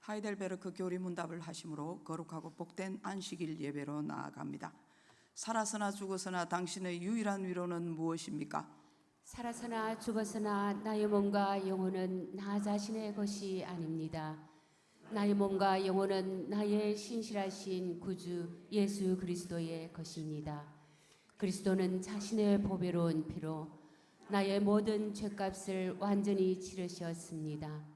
하이델베르크 교리문답을 하심으로 거룩하고 복된 안식일 예배로 나아갑니다. 살아서나 죽어서나 당신의 유일한 위로는 무엇입니까? 살아서나 죽어서나 나의 몸과 영혼은 나 자신의 것이 아닙니다. 나의 몸과 영혼은 나의 신실하신 구주 예수 그리스도의 것입니다. 그리스도는 자신의 보배로운 피로 나의 모든 죄값을 완전히 치르셨습니다.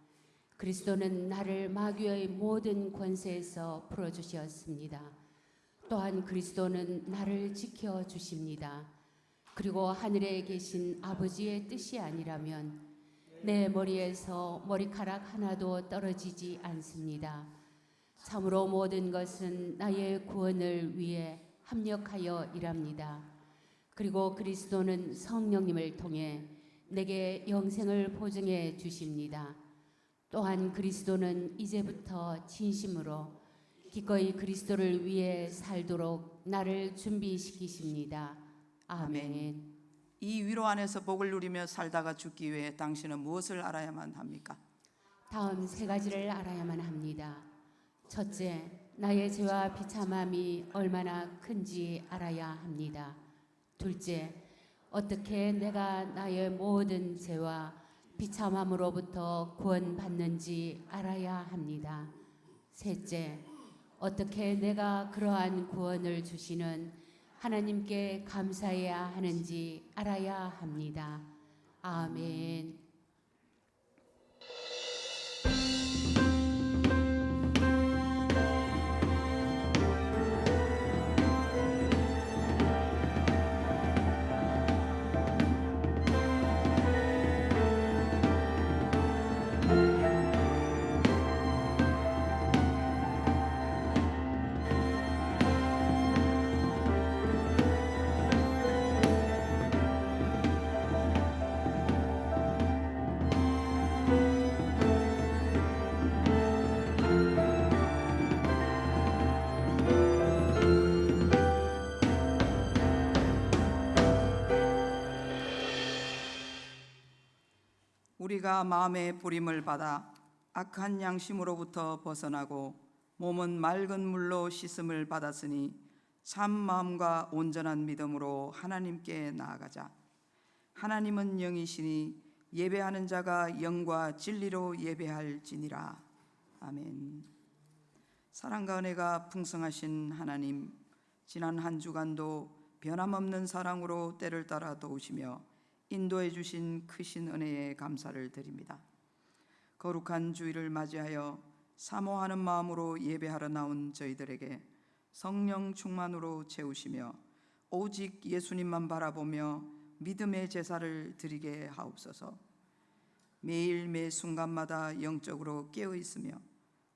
그리스도는 나를 마귀의 모든 권세에서 풀어주셨습니다. 또한 그리스도는 나를 지켜주십니다. 그리고 하늘에 계신 아버지의 뜻이 아니라면 내 머리에서 머리카락 하나도 떨어지지 않습니다. 참으로 모든 것은 나의 구원을 위해 합력하여 일합니다. 그리고 그리스도는 성령님을 통해 내게 영생을 보증해 주십니다. 또한 그리스도는 이제부터 진심으로 기꺼이 그리스도를 위해 살도록 나를 준비시키십니다. 아멘. 이 위로 안에서 복을 누리며 살다가 죽기 위해 당신은 무엇을 알아야만 합니까? 다음 세 가지를 알아야만 합니다. 첫째, 나의 죄와 비참함이 얼마나 큰지 알아야 합니다. 둘째, 어떻게 내가 나의 모든 죄와 비참함으로부터 구원받는지 알아야 합니다. 셋째, 어떻게 내가 그러한 구원을 주시는 하나님께 감사해야 하는지 알아야 합니다. 아멘. 우리가 마음의 부림을 받아 악한 양심으로부터 벗어나고 몸은 맑은 물로 씻음을 받았으니 참 마음과 온전한 믿음으로 하나님께 나아가자. 하나님은 영이시니 예배하는 자가 영과 진리로 예배할지니라. 아멘. 사랑과 은혜가 풍성하신 하나님, 지난 한 주간도 변함없는 사랑으로 때를 따라 도우시며 인도해 주신 크신 은혜에 감사를 드립니다. 거룩한 주일을 맞이하여 사모하는 마음으로 예배하러 나온 저희들에게 성령 충만으로 채우시며 오직 예수님만 바라보며 믿음의 제사를 드리게 하옵소서. 매일 매 순간마다 영적으로 깨어 있으며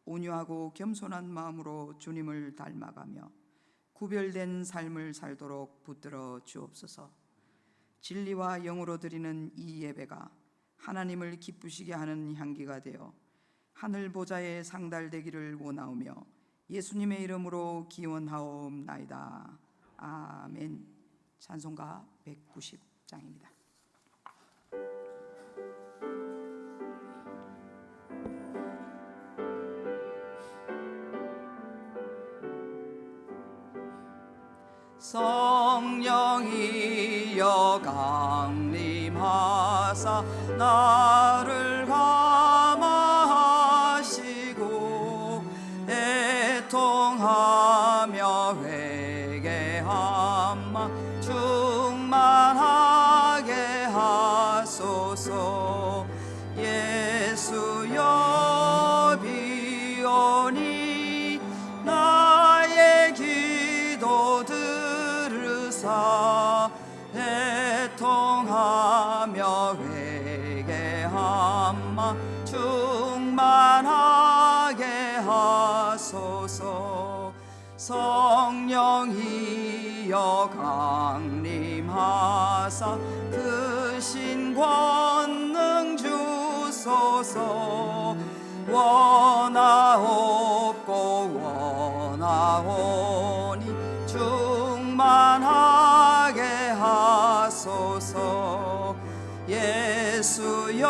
온유하고 겸손한 마음으로 주님을 닮아가며 구별된 삶을 살도록 붙들어 주옵소서. 진리와 영으로 드리는 이 예배가 하나님을 기쁘시게 하는 향기가 되어 하늘 보좌에 상달되기를 원하오며 예수님의 이름으로 기원하옵나이다. 아멘. 찬송가 190장입니다. 성령이여 강림하사 나를 감화하시고 애통하며 회개한 마 충만하게 하소서. 예수여 비오니 나의 기도 들으사 애통하며 회개한 마 충만하게 하소서. 성령이여 강림하사 크신 권능 주소서. 원하옵고 원하오니 충만하게 하소서. 예수여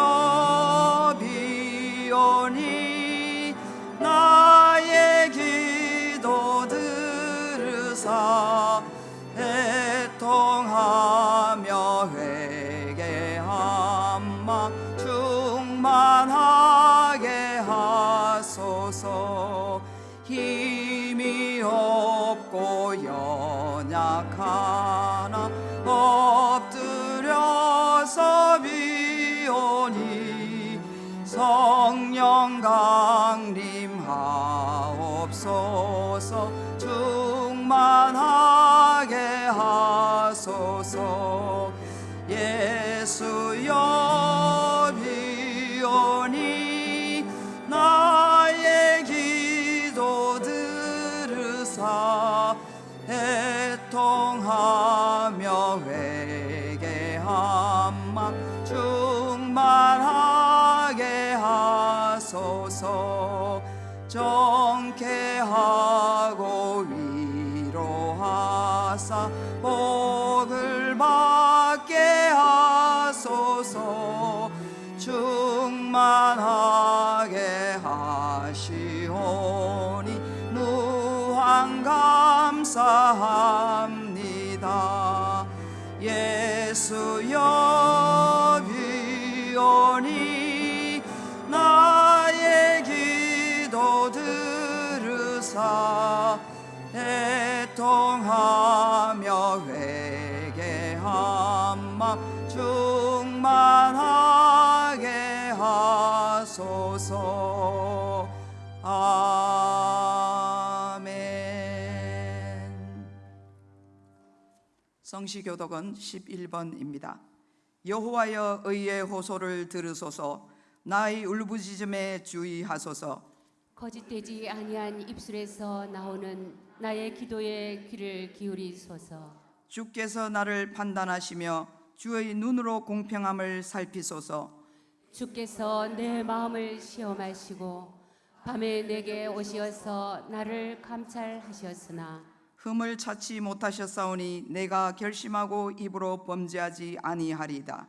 비오니 나 애통하며 회개한 맘 충만하게 하소서. 힘이 없고 연약하나 엎드려서 비오니 성령 강림하옵소서. 충만하게 하소서. 예수여 비오니 나의 기도 들으사 애통하며 회개한 맘 충만하게 하소서. 정케하고 위로하사 복을 받게 하소서. 충만하게 하시오니 무한 감사합니다. 예수여 비오니 나의 기도 들으사 애통하며 회개한 맘 충만하게 하소서. 아멘. 성시교독은 11번입니다. 여호와여 의의 호소를 들으소서. 나의 울부짖음에 주의하소서. 거짓되지 아니한 입술에서 나오는 나의 기도에 귀를 기울이소서. 주께서 나를 판단하시며 주의 눈으로 공평함을 살피소서. 주께서 내 마음을 시험하시고 밤에 내게 오시어서 나를 감찰하셨으나 흠을 찾지 못하셨사오니 내가 결심하고 입으로 범죄하지 아니하리이다.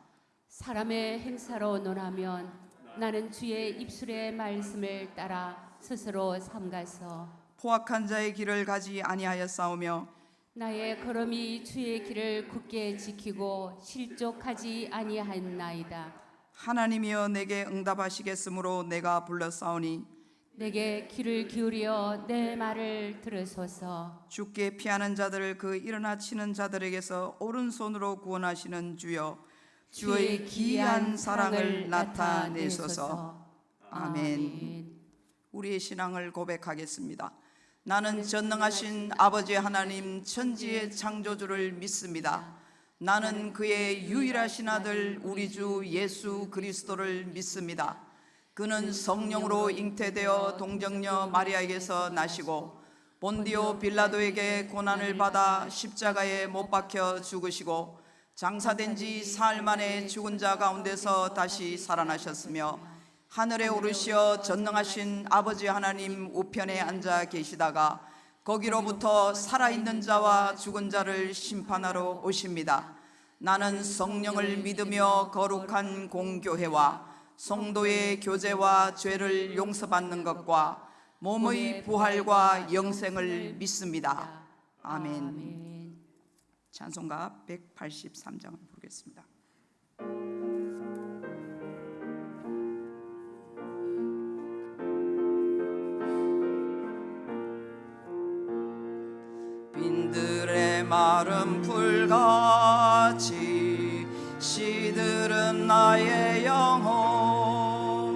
사람의 행사로 논하면 나는 주의 입술의 말씀을 따라 스스로 삼가서 포악한 자의 길을 가지 아니하였사오며 나의 걸음이 주의 길을 굳게 지키고 실족하지 아니하였나이다. 하나님이여 내게 응답하시겠으므로 내가 불렀사오니 내게 귀를 기울여 내 말을 들으소서. 주께 피하는 자들을 그 일어나 치는 자들에게서 오른손으로 구원하시는 주여 주의 기이한 사랑을 나타내소서. 아멘. 우리의 신앙을 고백하겠습니다. 나는 전능하신 아버지 하나님 천지의 창조주를 믿습니다. 나는 그의 유일하신 아들 우리 주 예수 그리스도를 믿습니다. 그는 성령으로 잉태되어 동정녀 마리아에게서 나시고 본디오 빌라도에게 고난을 받아 십자가에 못 박혀 죽으시고 장사된 지 사흘 만에 죽은 자 가운데서 다시 살아나셨으며 하늘에 오르시어 전능하신 아버지 하나님 우편에 앉아 계시다가 거기로부터 살아있는 자와 죽은 자를 심판하러 오십니다. 나는 성령을 믿으며 거룩한 공교회와 성도의 교제와 죄를 용서받는 것과 몸의 부활과 영생을 믿습니다. 아멘. 찬송가 183장을 부르겠습니다. 빈들의 마른 풀같이 시들은 나의 영혼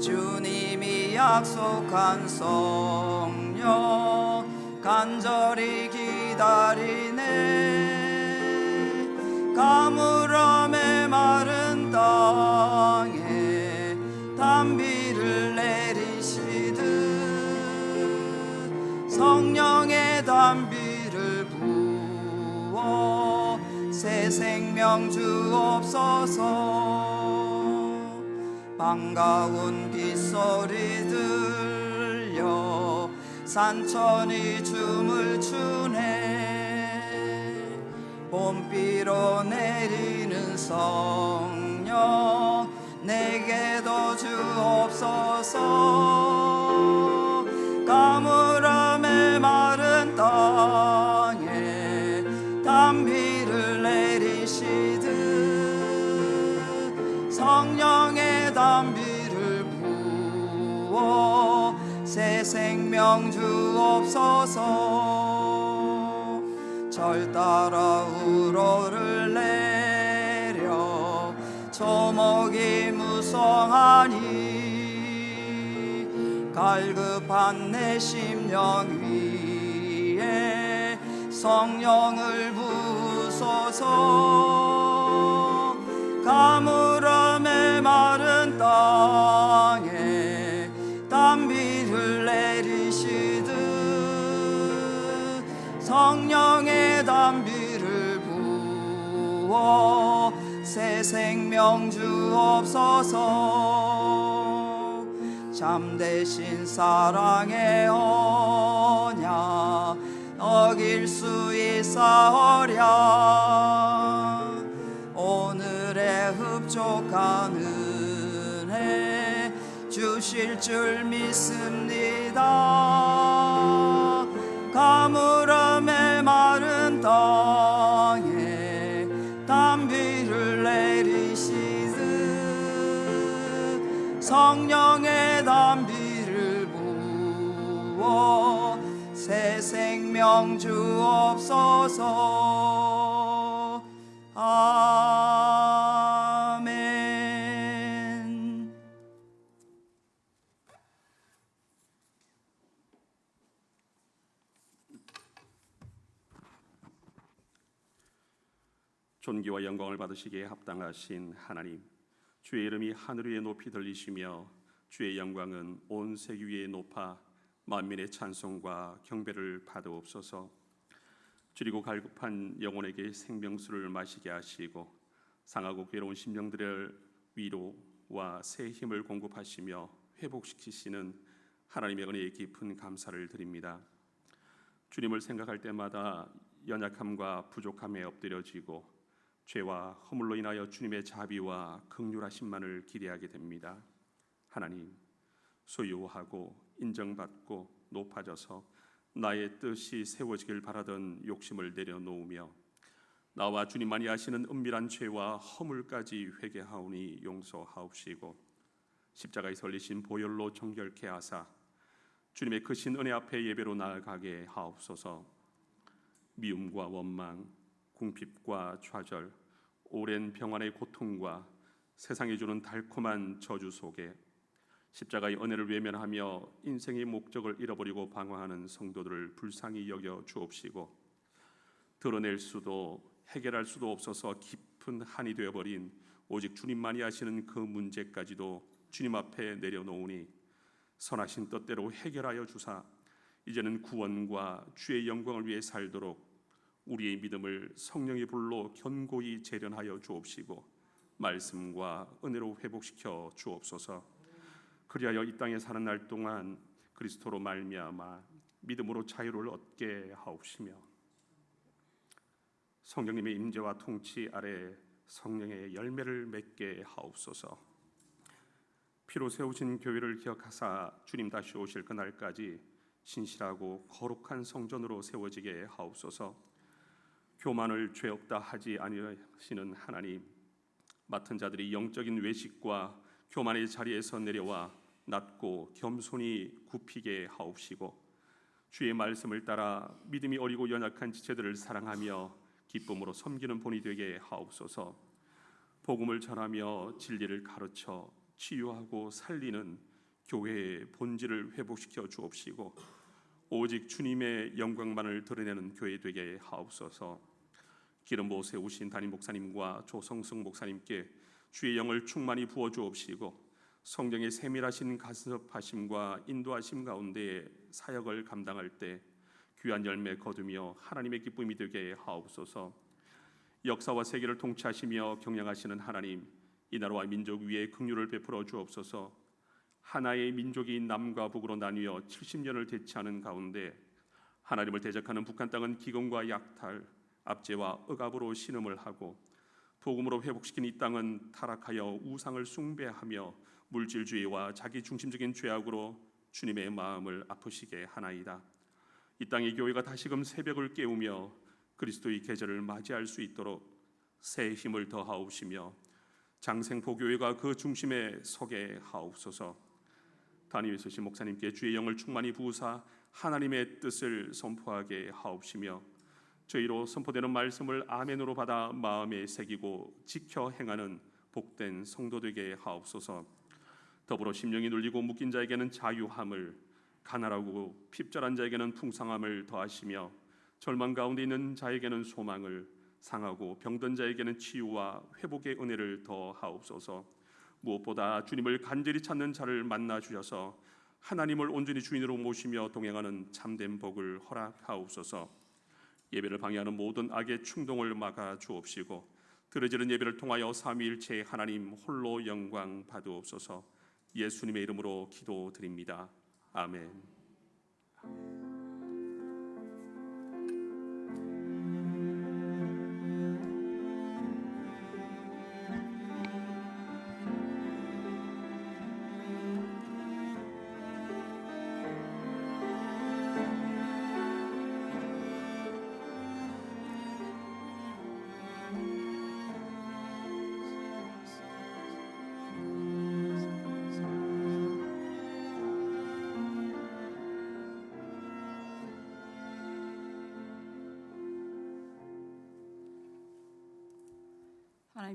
주님이 약속한 성령 간절히 기다리네. 가물음의 마른 땅에 단비를 내리시듯 성령의 단비를 부어 새 생명 주옵소서. 반가운 빗소리 들려 산천이 춤을 추네. 봄비로 내리는 성령 내게도 주옵소서. 가물음의 마른 땅에 담비 성령의 담비를 부어 새 생명 주옵소서. 절 따라 우러를 내려 조목이 무성하니 갈급한 내 심령 위에 성령을 부으소서. 가물음에 마른 땅에 담비를 내리시듯 성령의 담비를 부어 새 생명 주옵소서. 참되신 사랑의 언약 어길 수 있사오랴. 오늘의 흡족한 은혜 주실 줄 믿습니다. 가물음에 마른 땅에 담비를 내리시듯 성령의 담비를 부어 새 생명 주옵소서. 아멘. 존귀와 영광을 받으시기에 합당하신 하나님, 주의 이름이 하늘 위에 높이 들리시며 주의 영광은 온 세계 위에 높아 만민의 찬송과 경배를 받으옵소서. 줄이고 갈급한 영혼에게 생명수를 마시게 하시고 상하고 괴로운 심령들의 위로와 새 힘을 공급하시며 회복시키시는 하나님의 은혜에 깊은 감사를 드립니다. 주님을 생각할 때마다 연약함과 부족함에 엎드려지고 죄와 허물로 인하여 주님의 자비와 긍휼하심만을 기대하게 됩니다. 하나님, 소유하고 인정받고 높아져서 나의 뜻이 세워지길 바라던 욕심을 내려놓으며 나와 주님만이 아시는 은밀한 죄와 허물까지 회개하오니 용서하옵시고 십자가에 설리신 보혈로 정결케 하사 주님의 크신 은혜 앞에 예배로 나아가게 하옵소서. 미움과 원망, 궁핍과 좌절, 오랜 병환의 고통과 세상이 주는 달콤한 저주 속에 십자가의 은혜를 외면하며 인생의 목적을 잃어버리고 방황하는 성도들을 불쌍히 여겨 주옵시고 드러낼 수도 해결할 수도 없어서 깊은 한이 되어버린 오직 주님만이 아시는 그 문제까지도 주님 앞에 내려놓으니 선하신 뜻대로 해결하여 주사 이제는 구원과 주의 영광을 위해 살도록 우리의 믿음을 성령의 불로 견고히 재련하여 주옵시고 말씀과 은혜로 회복시켜 주옵소서. 그리하여 이 땅에 사는 날 동안 그리스도로 말미암아 믿음으로 자유를 얻게 하옵시며 성령님의 임재와 통치 아래 성령의 열매를 맺게 하옵소서. 피로 세우신 교회를 기억하사 주님 다시 오실 그날까지 신실하고 거룩한 성전으로 세워지게 하옵소서. 교만을 죄 없다 하지 아니하시는 하나님, 맡은 자들이 영적인 외식과 교만의 자리에서 내려와 낮고 겸손히 굽히게 하옵시고 주의 말씀을 따라 믿음이 어리고 연약한 지체들을 사랑하며 기쁨으로 섬기는 본이 되게 하옵소서. 복음을 전하며 진리를 가르쳐 치유하고 살리는 교회의 본질을 회복시켜 주옵시고 오직 주님의 영광만을 드러내는 교회 되게 하옵소서. 기름 부어 세우신 담임 목사님과 조성승 목사님께 주의 영을 충만히 부어 주옵시고 성령의 세밀하신 간섭하심과 인도하심 가운데 사역을 감당할 때 귀한 열매 거두며 하나님의 기쁨이 되게 하옵소서. 역사와 세계를 통치하시며 경영하시는 하나님, 이 나라와 민족 위에 긍휼을 베풀어 주옵소서. 하나의 민족이 남과 북으로 나뉘어 70년을 대치하는 가운데 하나님을 대적하는 북한 땅은 기근과 약탈, 압제와 억압으로 신음을 하고 복음으로 회복시킨 이 땅은 타락하여 우상을 숭배하며 물질주의와 자기 중심적인 죄악으로 주님의 마음을 아프시게 하나이다. 이 땅의 교회가 다시금 새벽을 깨우며 그리스도의 계절을 맞이할 수 있도록 새 힘을 더하옵시며 장생포교회가 그 중심에 서게 하옵소서. 담임 있으신 목사님께 주의 영을 충만히 부으사 하나님의 뜻을 선포하게 하옵시며 저희로 선포되는 말씀을 아멘으로 받아 마음에 새기고 지켜 행하는 복된 성도 되게 하옵소서. 더불어 심령이 눌리고 묶인 자에게는 자유함을, 가난하고 핍절한 자에게는 풍성함을 더하시며 절망 가운데 있는 자에게는 소망을, 상하고 병든 자에게는 치유와 회복의 은혜를 더하옵소서. 무엇보다 주님을 간절히 찾는 자를 만나 주셔서 하나님을 온전히 주인으로 모시며 동행하는 참된 복을 허락하옵소서. 예배를 방해하는 모든 악의 충동을 막아 주옵시고 드려지는 예배를 통하여 삼위일체 하나님 홀로 영광 받으옵소서. 예수님의 이름으로 기도드립니다. 아멘.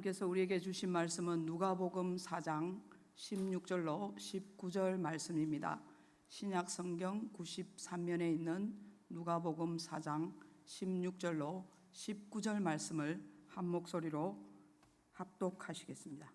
하나님께서 우리에게 주신 말씀은 누가복음 4장 16절로 19절 말씀입니다. 신약 성경 93면에 있는 누가복음 4장 16절로 19절 말씀을 한 목소리로 합독하시겠습니다.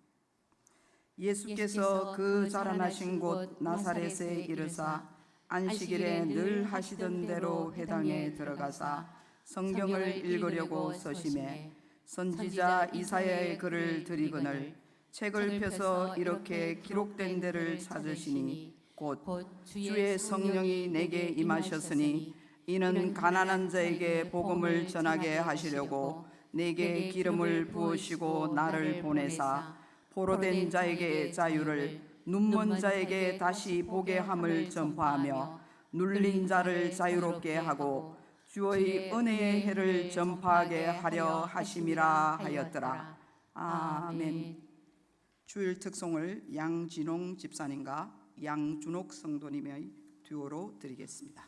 예수께서 그 자라나신 곳 나사렛에 이르사 안식일에 늘 하시던 대로 회당에 들어가사 성경을 읽으려고 서심해 선지자 이사야의 글을 들이거늘 책을 펴서 이렇게 기록된 데를 찾으시니 곧 주의 성령이 내게 임하셨으니 이는 가난한 자에게 복음을 전하게 하시려고 내게 기름을 부으시고 나를 보내사 포로된 자에게 자유를, 눈먼 자에게 다시 보게 함을 전파하며 눌린 자를 자유롭게 하고 주의 은혜의 해를 전파하게 하려 하심이라 하였더라. 아멘. 주일 특송을 양진홍 집사님과 양준옥 성도님의 듀오로 드리겠습니다.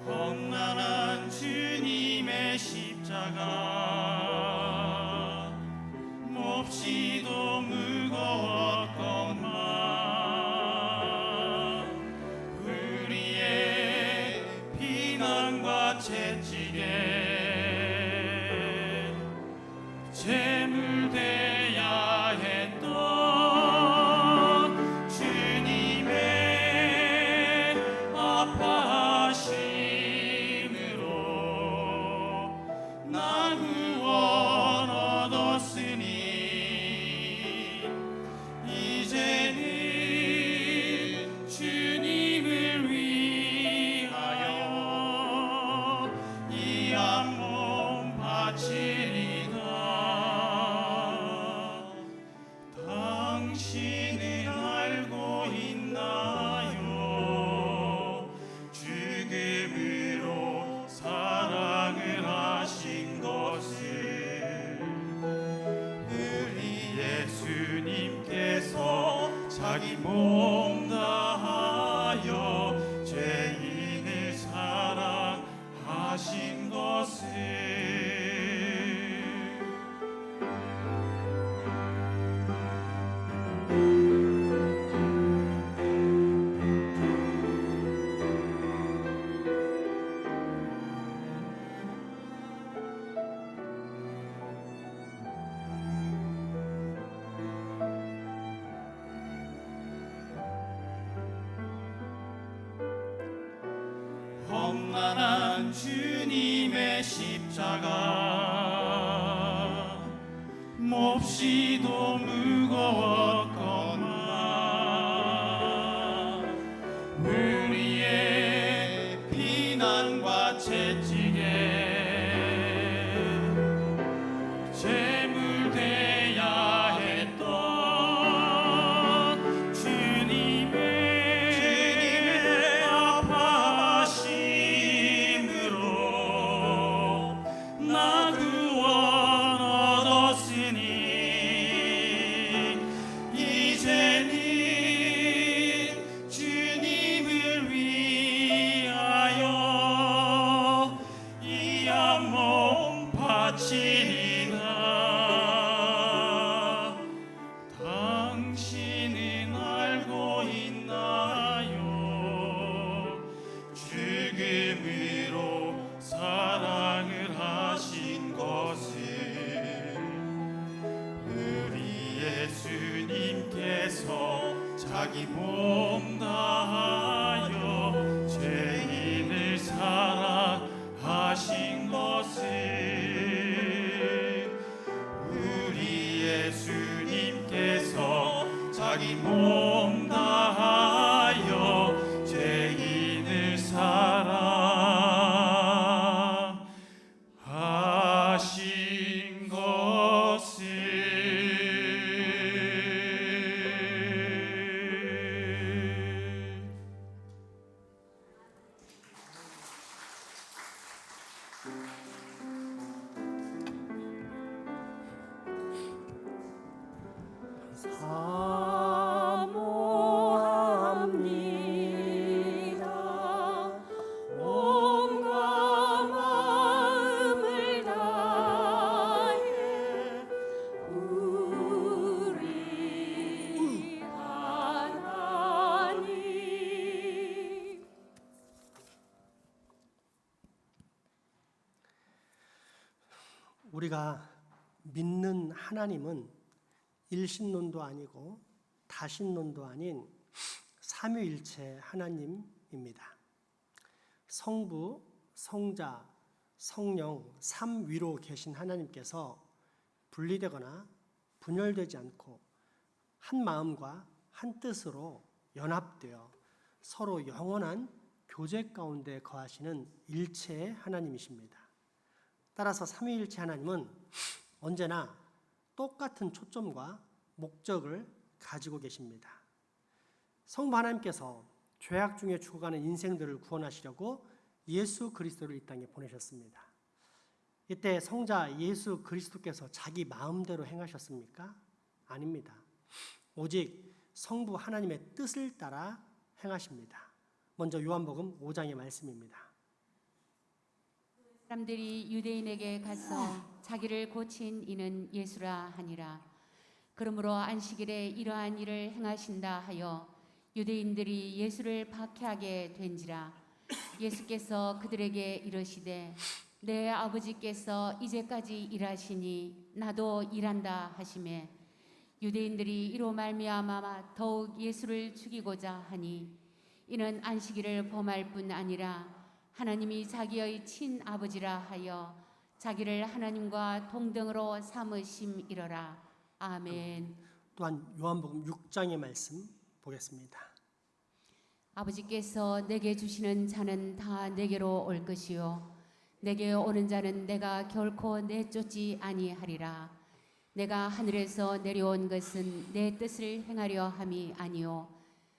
험난한 주님의 십자가 몹시도 무거웠건만 우리의 비난과 채찍에 제물되야 했던 주님의 아파하심으로 나 구원 얻었으니 이제는 주님을 위하여 주님의 십자가 몹시도 무거웠건만 우리의 비난과 채찍에 제물되어야 했던 주님의 아파하심으로 나 구원 얻었으니 이제는 주님을 위하여 이 한 몸 바치리라. 당신은 알고 있나요? 죽음으로 사랑을 하신 것을 우리 예수님께서 자기 몸 다하여 죄인을 사랑하신 것을 우리 예수님께서 자기 몸 다하여 죄인을 사랑하신 것을. 사모합니다. 몸과 마음을 다해 우리 하나님. 우리가 믿는 하나님은 일신론도 아니고 다신론도 아닌 삼위일체 하나님입니다. 성부, 성자, 성령 삼위로 계신 하나님께서 분리되거나 분열되지 않고 한 마음과 한 뜻으로 연합되어 서로 영원한 교제 가운데 거하시는 일체의 하나님이십니다. 따라서 삼위일체 하나님은 언제나 똑같은 초점과 목적을 가지고 계십니다. 성부 하나님께서 죄악 중에 죽어가는 인생들을 구원하시려고 예수 그리스도를 이 땅에 보내셨습니다. 이때 성자 예수 그리스도께서 자기 마음대로 행하셨습니까? 아닙니다. 오직 성부 하나님의 뜻을 따라 행하십니다. 먼저 요한복음 5장의 말씀입니다. 사람들이 유대인에게 가서 자기를 고친 이는 예수라 하니라. 그러므로 안식일에 이러한 일을 행하신다 하여 유대인들이 예수를 박해하게 된지라. 예수께서 그들에게 이르시되 내 아버지께서 이제까지 일하시니 나도 일한다 하시매 유대인들이 이로 말미암아 더욱 예수를 죽이고자 하니 이는 안식일을 범할 뿐 아니라 하나님이 자기의 친아버지라 하여 자기를 하나님과 동등으로 삼으심이러라. 아멘. 또한 요한복음 6장의 말씀 보겠습니다. 아버지께서 내게 주시는 자는 다 내게로 올 것이요 내게 오는 자는 내가 결코 내쫓지 아니하리라. 내가 하늘에서 내려온 것은 내 뜻을 행하려 함이 아니요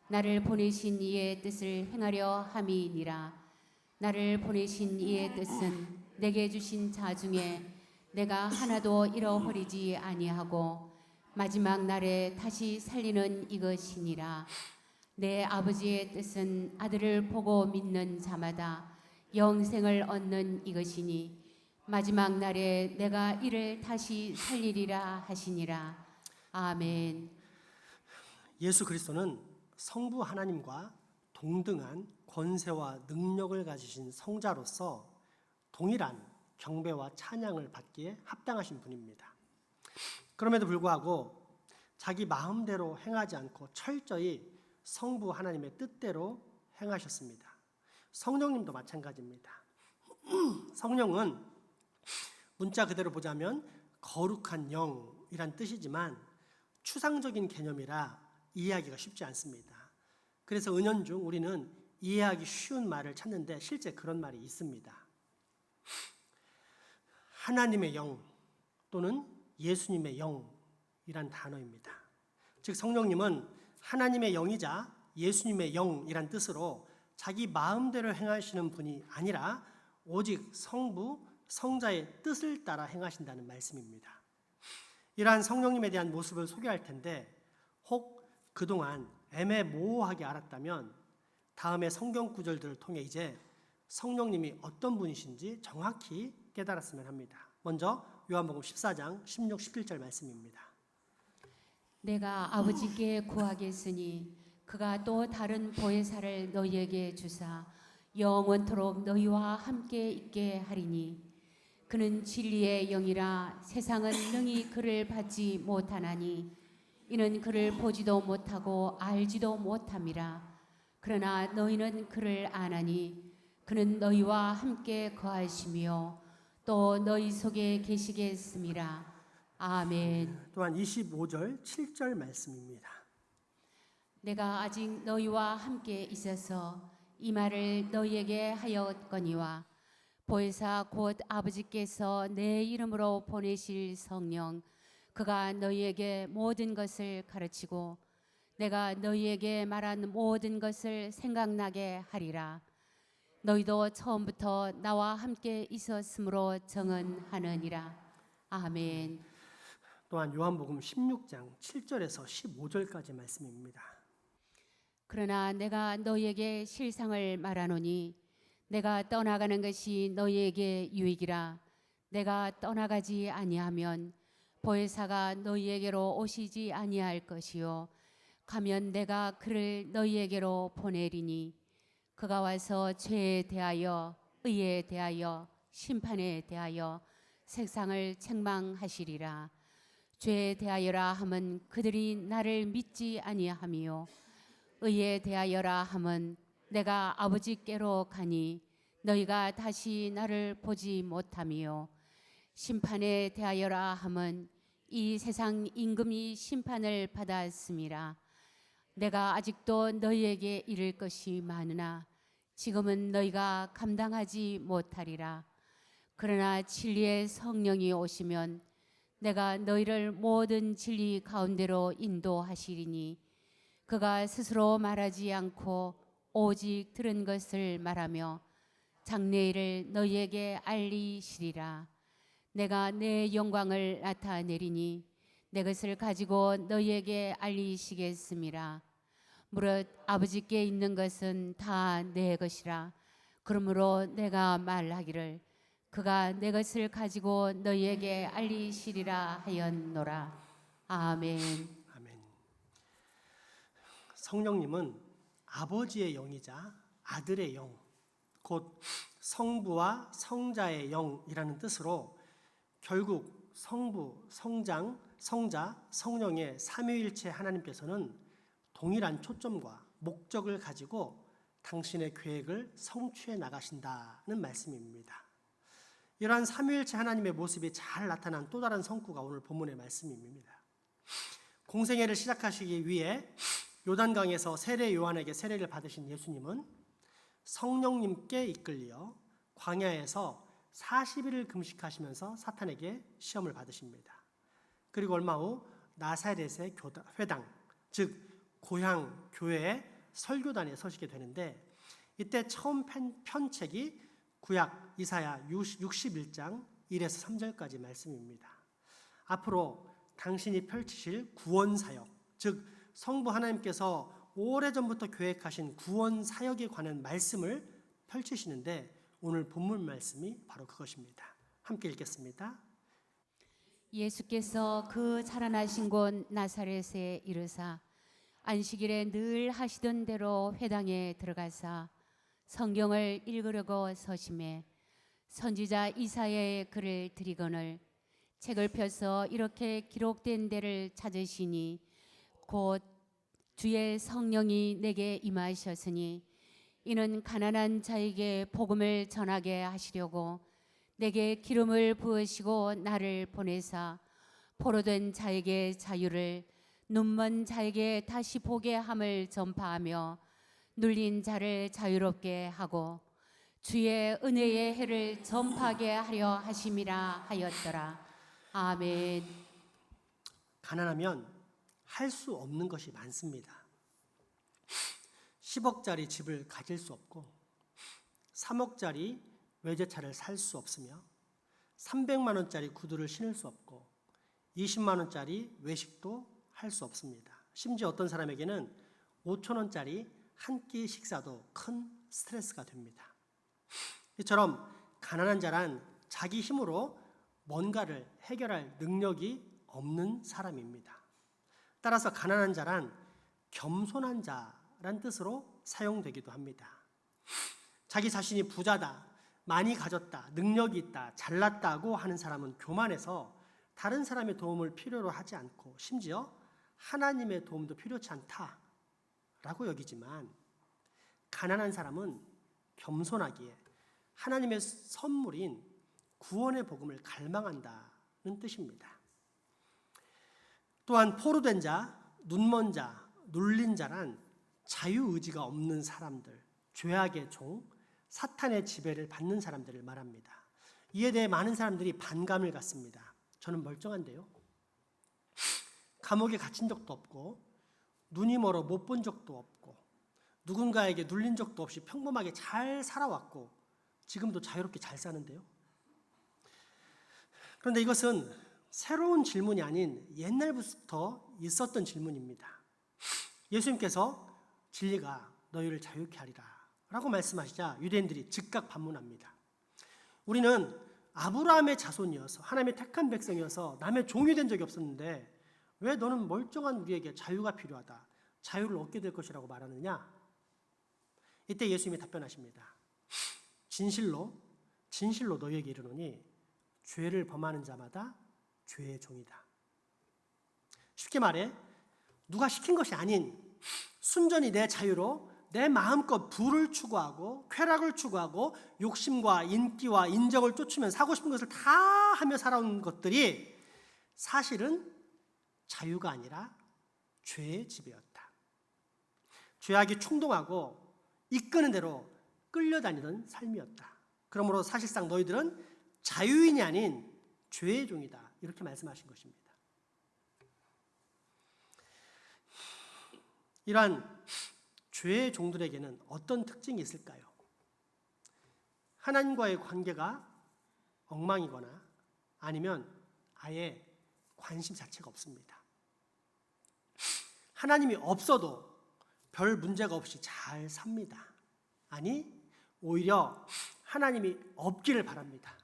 나를 보내신 이의 뜻을 행하려 함이니라. 나를 보내신 이의 뜻은 내게 주신 자 중에 내가 하나도 잃어버리지 아니하고 마지막 날에 다시 살리는 이것이니라. 내 아버지의 뜻은 아들을 보고 믿는 자마다 영생을 얻는 이것이니 마지막 날에 내가 이를 다시 살리리라 하시니라. 아멘. 예수 그리스도는 성부 하나님과 동등한 권세와 능력을 가지신 성자로서 동일한 경배와 찬양을 받기에 합당하신 분입니다. 그럼에도 불구하고 자기 마음대로 행하지 않고 철저히 성부 하나님의 뜻대로 행하셨습니다. 성령님도 마찬가지입니다. 성령은 문자 그대로 보자면 거룩한 영이란 뜻이지만 추상적인 개념이라 이해하기가 쉽지 않습니다. 그래서 은연중 우리는 이해하기 쉬운 말을 찾는데 실제 그런 말이 있습니다. 하나님의 영 또는 예수님의 영이란 단어입니다. 즉 성령님은 하나님의 영이자 예수님의 영이란 뜻으로 자기 마음대로 행하시는 분이 아니라 오직 성부, 성자의 뜻을 따라 행하신다는 말씀입니다. 이러한 성령님에 대한 모습을 소개할 텐데 혹 그동안 애매모호하게 알았다면 다음의 성경 구절들을 통해 이제 성령님이 어떤 분이신지 정확히 깨달았으면 합니다. 먼저 요한복음 14장 16, 17절 말씀입니다. 내가 아버지께 구하겠으니 그가 또 다른 보혜사를 너희에게 주사 영원토록 너희와 함께 있게 하리니 그는 진리의 영이라 세상은 능히 그를 받지 못하나니 이는 그를 보지도 못하고 알지도 못함이라. 그러나 너희는 그를 아나니 그는 너희와 함께 거하시며 또 너희 속에 계시겠음이라. 아멘. 또한 25절 7절 말씀입니다. 내가 아직 너희와 함께 있어서 이 말을 너희에게 하였거니와 보혜사 곧 아버지께서 내 이름으로 보내실 성령 그가 너희에게 모든 것을 가르치고 내가 너희에게 말한 모든 것을 생각나게 하리라. 너희도 처음부터 나와 함께 있었으므로 정언하느니라. 아멘. 또한 요한복음 16장 7절에서 15절까지 말씀입니다. 그러나 내가 너희에게 실상을 말하노니 내가 떠나가는 것이 너희에게 유익이라. 내가 떠나가지 아니하면 보혜사가 너희에게로 오시지 아니할 것이요 가면 내가 그를 너희에게로 보내리니 그가 와서 죄에 대하여 의에 대하여 심판에 대하여 세상을 책망하시리라. 죄에 대하여라 함은 그들이 나를 믿지 아니하며 의에 대하여라 함은 내가 아버지께로 가니 너희가 다시 나를 보지 못하며 심판에 대하여라 함은 이 세상 임금이 심판을 받았음이라. 내가 아직도 너희에게 이를 것이 많으나 지금은 너희가 감당하지 못하리라. 그러나 진리의 성령이 오시면 내가 너희를 모든 진리 가운데로 인도하시리니 그가 스스로 말하지 않고 오직 들은 것을 말하며 장래일을 너희에게 알리시리라. 내가 내 영광을 나타내리니 내 것을 가지고 너희에게 알리시겠음이라. 무릇 아버지께 있는 것은 다 내 것이라. 그러므로 내가 말하기를 그가 내 것을 가지고 너희에게 알리시리라 하였노라. 아멘. 아멘. 성령님은 아버지의 영이자 아들의 영, 곧 성부와 성자의 영이라는 뜻으로 결국 성부, 성장, 성자, 성령의 삼위일체 하나님께서는 동일한 초점과 목적을 가지고 당신의 계획을 성취해 나가신다는 말씀입니다. 이러한 삼위일체 하나님의 모습이 잘 나타난 또 다른 성구가 오늘 본문의 말씀입니다. 공생애를 시작하시기 위해 요단강에서 세례 요한에게 세례를 받으신 예수님은 성령님께 이끌려 광야에서 40일을 금식하시면서 사탄에게 시험을 받으십니다. 그리고 얼마 후 나사렛의 회당, 즉 고향 교회의 설교단에 서시게 되는데 이때 처음 편책이 구약 이사야 61장 1에서 3절까지 말씀입니다. 앞으로 당신이 펼치실 구원 사역, 즉 성부 하나님께서 오래전부터 계획하신 구원 사역에 관한 말씀을 펼치시는데 오늘 본문 말씀이 바로 그것입니다. 함께 읽겠습니다. 예수께서 그 자라나신 곳 나사렛에 이르사 안식일에 늘 하시던 대로 회당에 들어가사 성경을 읽으려고 서심해 선지자 이사야의 글을 들이거늘 책을 펴서 이렇게 기록된 데를 찾으시니 곧 주의 성령이 내게 임하셨으니 이는 가난한 자에게 복음을 전하게 하시려고 내게 기름을 부으시고 나를 보내사 포로된 자에게 자유를, 눈먼 자에게 다시 보게 함을 전파하며 눌린 자를 자유롭게 하고 주의 은혜의 해를 전파하게 하려 하심이라 하였더라. 아멘. 가난하면 할 수 없는 것이 많습니다. 10억짜리 집을 가질 수 없고 3억짜리 외제차를 살 수 없으며 300만 원짜리 구두를 신을 수 없고 20만 원짜리 외식도 할 수 없습니다. 심지어 어떤 사람에게는 5천 원짜리 한 끼 식사도 큰 스트레스가 됩니다. 이처럼 가난한 자란 자기 힘으로 뭔가를 해결할 능력이 없는 사람입니다. 따라서 가난한 자란 겸손한 자란 뜻으로 사용되기도 합니다. 자기 자신이 부자다, 많이 가졌다, 능력이 있다, 잘났다고 하는 사람은 교만해서 다른 사람의 도움을 필요로 하지 않고 심지어 하나님의 도움도 필요치 않다라고 여기지만, 가난한 사람은 겸손하기에 하나님의 선물인 구원의 복음을 갈망한다는 뜻입니다. 또한 포로된 자, 눈먼 자, 눌린 자란 자유의지가 없는 사람들, 죄악의 종, 사탄의 지배를 받는 사람들을 말합니다. 이에 대해 많은 사람들이 반감을 갖습니다. 저는 멀쩡한데요. 감옥에 갇힌 적도 없고 눈이 멀어 못 본 적도 없고 누군가에게 눌린 적도 없이 평범하게 잘 살아왔고 지금도 자유롭게 잘 사는데요. 그런데 이것은 새로운 질문이 아닌 옛날부터 있었던 질문입니다. 예수님께서 진리가 너희를 자유케 하리라 라고 말씀하시자 유대인들이 즉각 반문합니다. 우리는 아브라함의 자손이어서 하나님의 택한 백성이어서 남의 종이 된 적이 없었는데 왜 너는 멀쩡한 우리에게 자유가 필요하다, 자유를 얻게 될 것이라고 말하느냐? 이때 예수님이 답변하십니다. 진실로 너희에게 이르노니 죄를 범하는 자마다 죄의 종이다. 쉽게 말해 누가 시킨 것이 아닌 순전히 내 자유로 내 마음껏 부를 추구하고 쾌락을 추구하고 욕심과 인기와 인정을 쫓으면 사고 싶은 것을 다 하며 살아온 것들이 사실은 자유가 아니라 죄의 지배였다. 죄악이 충동하고 이끄는 대로 끌려다니던 삶이었다. 그러므로 사실상 너희들은 자유인이 아닌 죄의 종이다. 이렇게 말씀하신 것입니다. 이러한 죄의 종들에게는 어떤 특징이 있을까요? 하나님과의 관계가 엉망이거나 아니면 아예 관심 자체가 없습니다. 하나님이 없어도 별 문제가 없이 잘 삽니다. 아니, 오히려 하나님이 없기를 바랍니다.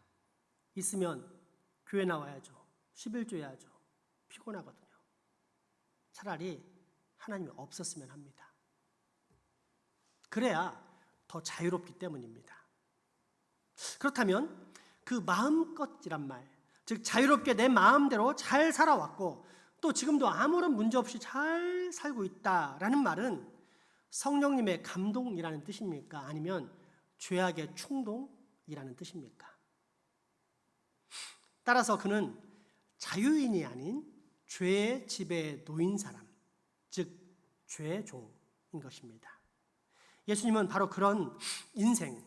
있으면 교회 나와야죠. 11조 해야죠. 피곤하거든요. 차라리 하나님이 없었으면 합니다. 그래야 더 자유롭기 때문입니다. 그렇다면 그 마음껏이란 말, 즉 자유롭게 내 마음대로 잘 살아왔고 또 지금도 아무런 문제 없이 잘 살고 있다라는 말은 성령님의 감동이라는 뜻입니까? 아니면 죄악의 충동이라는 뜻입니까? 따라서 그는 자유인이 아닌 죄의 지배에 놓인 사람, 즉 죄의 종인 것입니다. 예수님은 바로 그런 인생,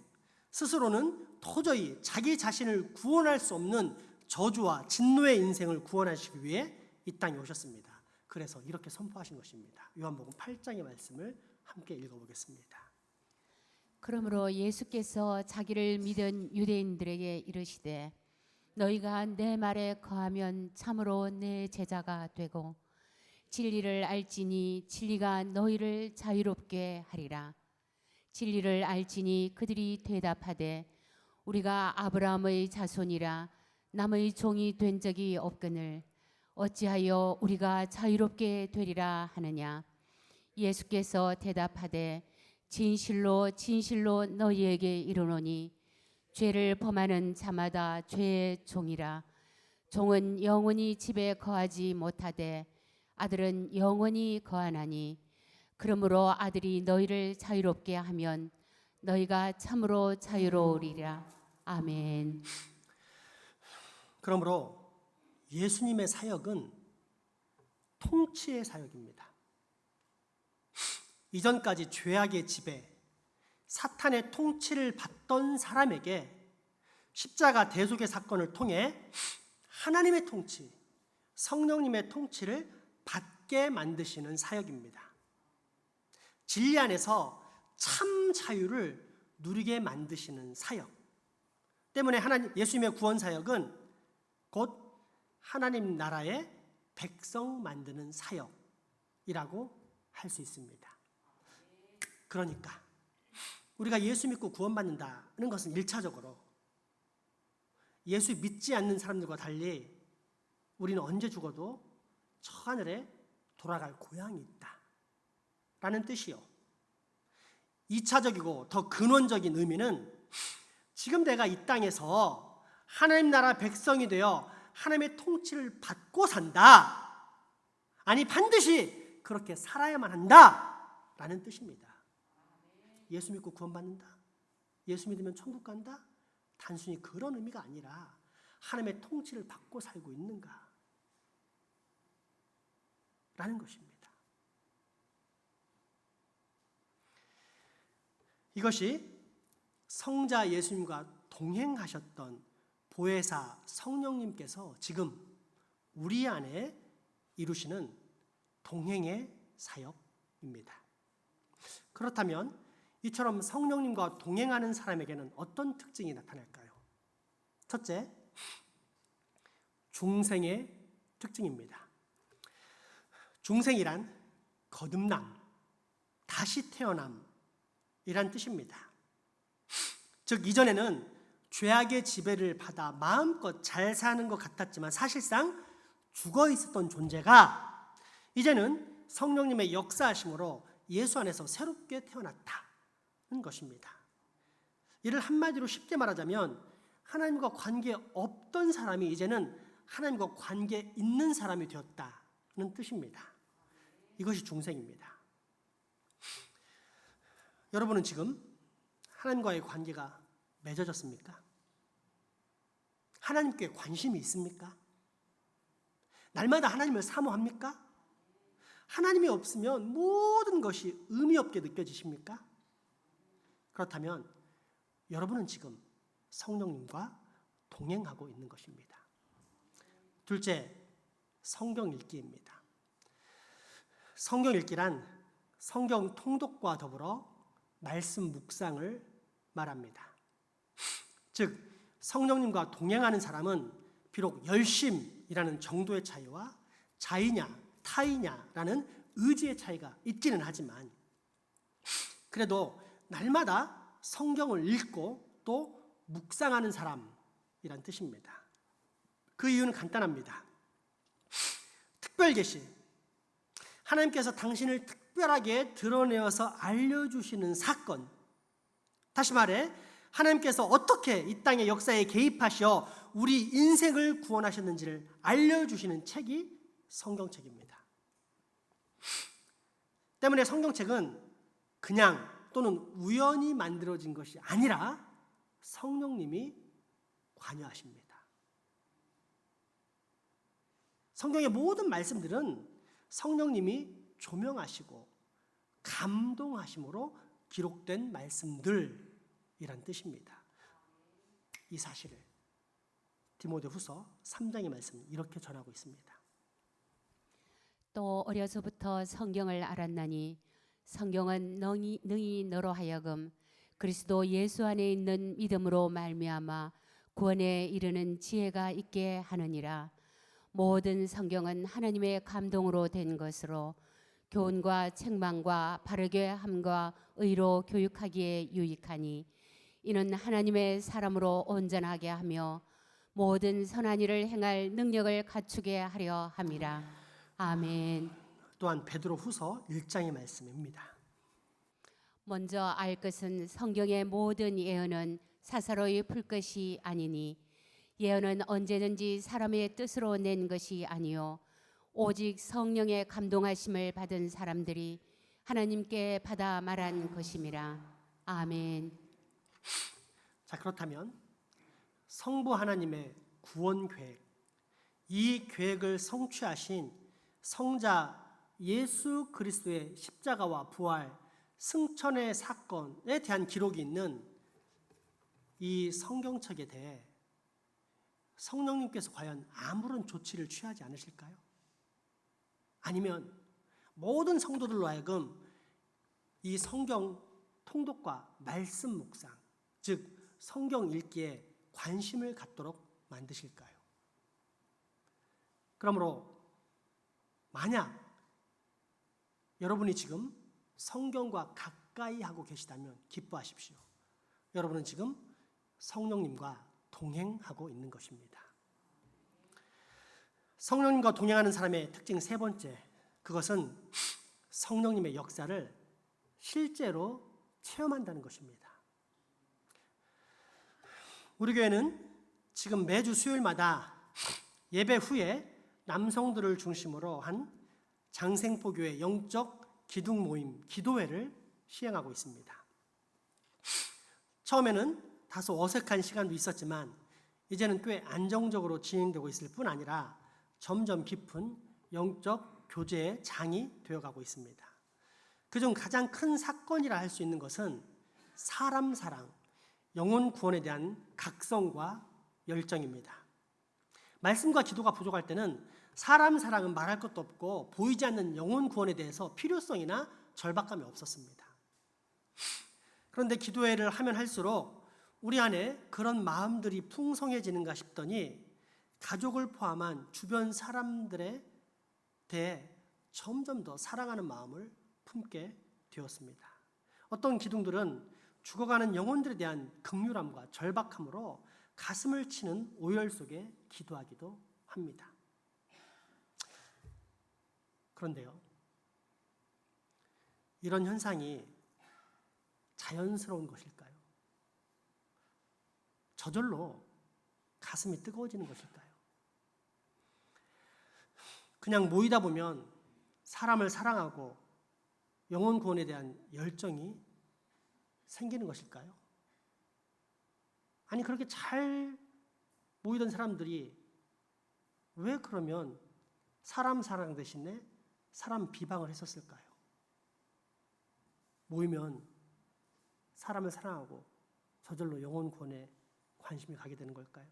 스스로는 도저히 자기 자신을 구원할 수 없는 저주와 진노의 인생을 구원하시기 위해 이 땅에 오셨습니다. 그래서 이렇게 선포하신 것입니다. 요한복음 8장의 말씀을 함께 읽어보겠습니다. 그러므로 예수께서 자기를 믿은 유대인들에게 이르시되 너희가 내 말에 거하면 참으로 내 제자가 되고 진리를 알지니 진리가 너희를 자유롭게 하리라. 진리를 알지니 그들이 대답하되 우리가 아브라함의 자손이라 남의 종이 된 적이 없거늘 어찌하여 우리가 자유롭게 되리라 하느냐. 예수께서 대답하되 진실로 진실로 너희에게 이르노니 죄를 범하는 자마다 죄의 종이라. 종은 영원히 집에 거하지 못하되 아들은 영원히 거하나니 그러므로 아들이 너희를 자유롭게 하면 너희가 참으로 자유로우리라. 아멘. 그러므로 예수님의 사역은 통치의 사역입니다. 이전까지 죄악의 지배, 사탄의 통치를 받던 사람에게 십자가 대속의 사건을 통해 하나님의 통치, 성령님의 통치를 받게 만드시는 사역입니다. 진리 안에서 참 자유를 누리게 만드시는 사역 때문에 예수님의 구원 사역은 곧 하나님 나라의 백성 만드는 사역이라고 할 수 있습니다. 그러니까 우리가 예수 믿고 구원받는다는 것은 1차적으로 예수 믿지 않는 사람들과 달리 우리는 언제 죽어도 저 하늘에 돌아갈 고향이 있다 라는 뜻이요. 2차적이고 더 근원적인 의미는 지금 내가 이 땅에서 하나님 나라 백성이 되어 하나님의 통치를 받고 산다. 아니 반드시 그렇게 살아야만 한다 라는 뜻입니다. 예수 믿고 구원받는다, 예수 믿으면 천국 간다, 단순히 그런 의미가 아니라 하나님의 통치를 받고 살고 있는가 라는 것입니다. 이것이 성자 예수님과 동행하셨던 보혜사 성령님께서 지금 우리 안에 이루시는 동행의 사역입니다. 그렇다면 이처럼 성령님과 동행하는 사람에게는 어떤 특징이 나타날까요? 첫째, 중생의 특징입니다. 중생이란 거듭남, 다시 태어남이란 뜻입니다. 즉 이전에는 죄악의 지배를 받아 마음껏 잘 사는 것 같았지만 사실상 죽어 있었던 존재가 이제는 성령님의 역사하심으로 예수 안에서 새롭게 태어났다는 것입니다. 이를 한마디로 쉽게 말하자면 하나님과 관계 없던 사람이 이제는 하나님과 관계 있는 사람이 되었다는 뜻입니다. 이것이 중생입니다. 여러분은 지금 하나님과의 관계가 맺어졌습니까? 하나님께 관심이 있습니까? 날마다 하나님을 사모합니까? 하나님이 없으면 모든 것이 의미 없게 느껴지십니까? 그렇다면 여러분은 지금 성령님과 동행하고 있는 것입니다. 둘째, 성경 읽기입니다. 성경 읽기란 성경 통독과 더불어 말씀 묵상을 말합니다. 즉 성령님과 동행하는 사람은 비록 열심이라는 정도의 차이와 자이냐 타이냐라는 의지의 차이가 있기는 하지만 그래도 날마다 성경을 읽고 또 묵상하는 사람이란 뜻입니다. 그 이유는 간단합니다. 특별계시, 하나님께서 당신을 특별하게 드러내어서 알려주시는 사건, 다시 말해 하나님께서 어떻게 이 땅의 역사에 개입하셔 우리 인생을 구원하셨는지를 알려주시는 책이 성경책입니다. 때문에 성경책은 그냥 또는 우연히 만들어진 것이 아니라 성령님이 관여하십니다. 성경의 모든 말씀들은 성령님이 조명하시고 감동하심으로 기록된 말씀들이란 뜻입니다. 이 사실을 디모데후서 3장의 말씀은 이렇게 전하고 있습니다. 또 어려서부터 성경을 알았나니 성경은 능히 너로 하여금 그리스도 예수 안에 있는 믿음으로 말미암아 구원에 이르는 지혜가 있게 하느니라. 모든 성경은 하나님의 감동으로 된 것으로 교훈과 책망과 바르게 함과 의로 교육하기에 유익하니 이는 하나님의 사람으로 온전하게 하며 모든 선한 일을 행할 능력을 갖추게 하려 함이라. 아멘. 또한 베드로후서 1장의 말씀입니다. 먼저 알 것은 성경의 모든 예언은 사사로이 풀 것이 아니니 예언은 언제든지 사람의 뜻으로 낸 것이 아니요 오직 성령의 감동하심을 받은 사람들이 하나님께 받아 말한 것임이라. 아멘. 자, 그렇다면 성부 하나님의 구원 계획, 이 계획을 성취하신 성자 예수 그리스도의 십자가와 부활, 승천의 사건에 대한 기록이 있는 이 성경책에 대해 성령님께서 과연 아무런 조치를 취하지 않으실까요? 아니면 모든 성도들로 하여금 이 성경 통독과 말씀 묵상, 즉 성경 읽기에 관심을 갖도록 만드실까요? 그러므로 만약 여러분이 지금 성경과 가까이 하고 계시다면 기뻐하십시오. 여러분은 지금 성령님과 동행하고 있는 것입니다. 성령님과 동행하는 사람의 특징 세 번째, 그것은 성령님의 역사를 실제로 체험한다는 것입니다. 우리 교회는 지금 매주 수요일마다 예배 후에 남성들을 중심으로 한 장생포교회 영적 기둥 모임 기도회를 시행하고 있습니다. 처음에는 다소 어색한 시간도 있었지만 이제는 꽤 안정적으로 진행되고 있을 뿐 아니라 점점 깊은 영적 교제의 장이 되어가고 있습니다. 그중 가장 큰 사건이라 할 수 있는 것은 사람 사랑, 영혼 구원에 대한 각성과 열정입니다. 말씀과 기도가 부족할 때는 사람 사랑은 말할 것도 없고 보이지 않는 영혼 구원에 대해서 필요성이나 절박감이 없었습니다. 그런데 기도회를 하면 할수록 우리 안에 그런 마음들이 풍성해지는가 싶더니 가족을 포함한 주변 사람들에 대해 점점 더 사랑하는 마음을 품게 되었습니다. 어떤 기둥들은 죽어가는 영혼들에 대한 긍휼함과 절박함으로 가슴을 치는 오열 속에 기도하기도 합니다. 그런데요, 이런 현상이 자연스러운 것일까요? 저절로 가슴이 뜨거워지는 것일까요? 그냥 모이다 보면 사람을 사랑하고 영혼 구원에 대한 열정이 생기는 것일까요? 아니, 그렇게 잘 모이던 사람들이 왜 그러면 사람 사랑 대신에 사람 비방을 했었을까요? 모이면 사람을 사랑하고 저절로 영혼 구원에 관심이 가게 되는 걸까요?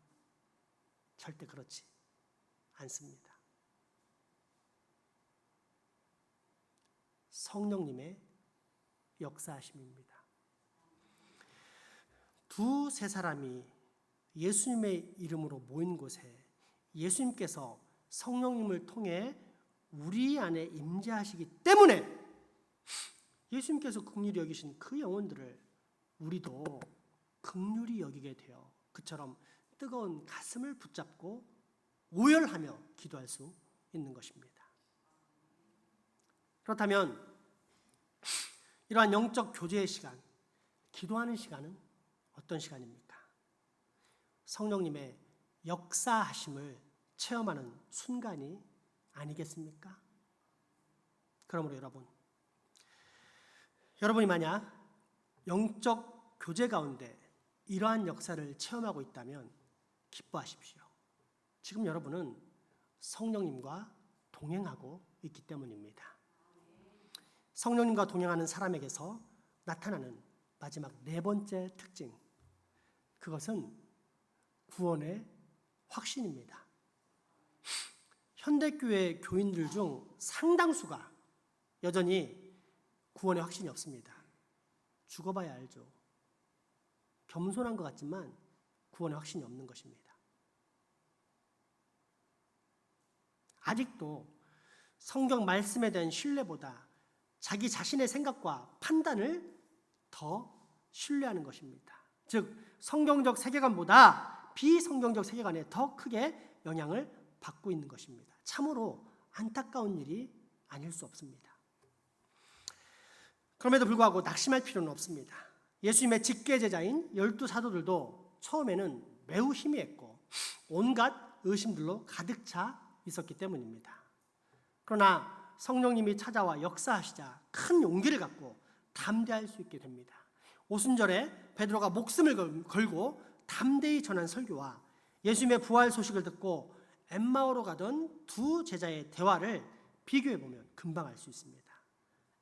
절대 그렇지 않습니다. 성령님의 역사하심입니다. 두세 사람이 예수님의 이름으로 모인 곳에 예수님께서 성령님을 통해 우리 안에 임재하시기 때문에 예수님께서 긍휼히 여기신 그 영혼들을 우리도 긍휼히 여기게 되어 그처럼 뜨거운 가슴을 붙잡고 오열하며 기도할 수 있는 것입니다. 그렇다면 이러한 영적 교제의 시간, 기도하는 시간은 어떤 시간입니까? 성령님의 역사하심을 체험하는 순간이 아니겠습니까? 그러므로 여러분이 만약 영적 교제 가운데 이러한 역사를 체험하고 있다면 기뻐하십시오. 지금 여러분은 성령님과 동행하고 있기 때문입니다. 성령님과 동행하는 사람에게서 나타나는 마지막 네 번째 특징, 그것은 구원의 확신입니다. 현대교회 교인들 중 상당수가 여전히 구원의 확신이 없습니다. 죽어봐야 알죠. 겸손한 것 같지만 구원의 확신이 없는 것입니다. 아직도 성경 말씀에 대한 신뢰보다 자기 자신의 생각과 판단을 더 신뢰하는 것입니다. 즉 성경적 세계관보다 비성경적 세계관에 더 크게 영향을 받고 있는 것입니다. 참으로 안타까운 일이 아닐 수 없습니다. 그럼에도 불구하고 낙심할 필요는 없습니다. 예수님의 직계 제자인 12사도들도 처음에는 매우 희미했고 온갖 의심들로 가득 차 있었기 때문입니다. 그러나 성령님이 찾아와 역사하시자 큰 용기를 갖고 담대할 수 있게 됩니다. 오순절에 베드로가 목숨을 걸고 담대히 전한 설교와 예수님의 부활 소식을 듣고 엠마오로 가던 두 제자의 대화를 비교해 보면 금방 알 수 있습니다.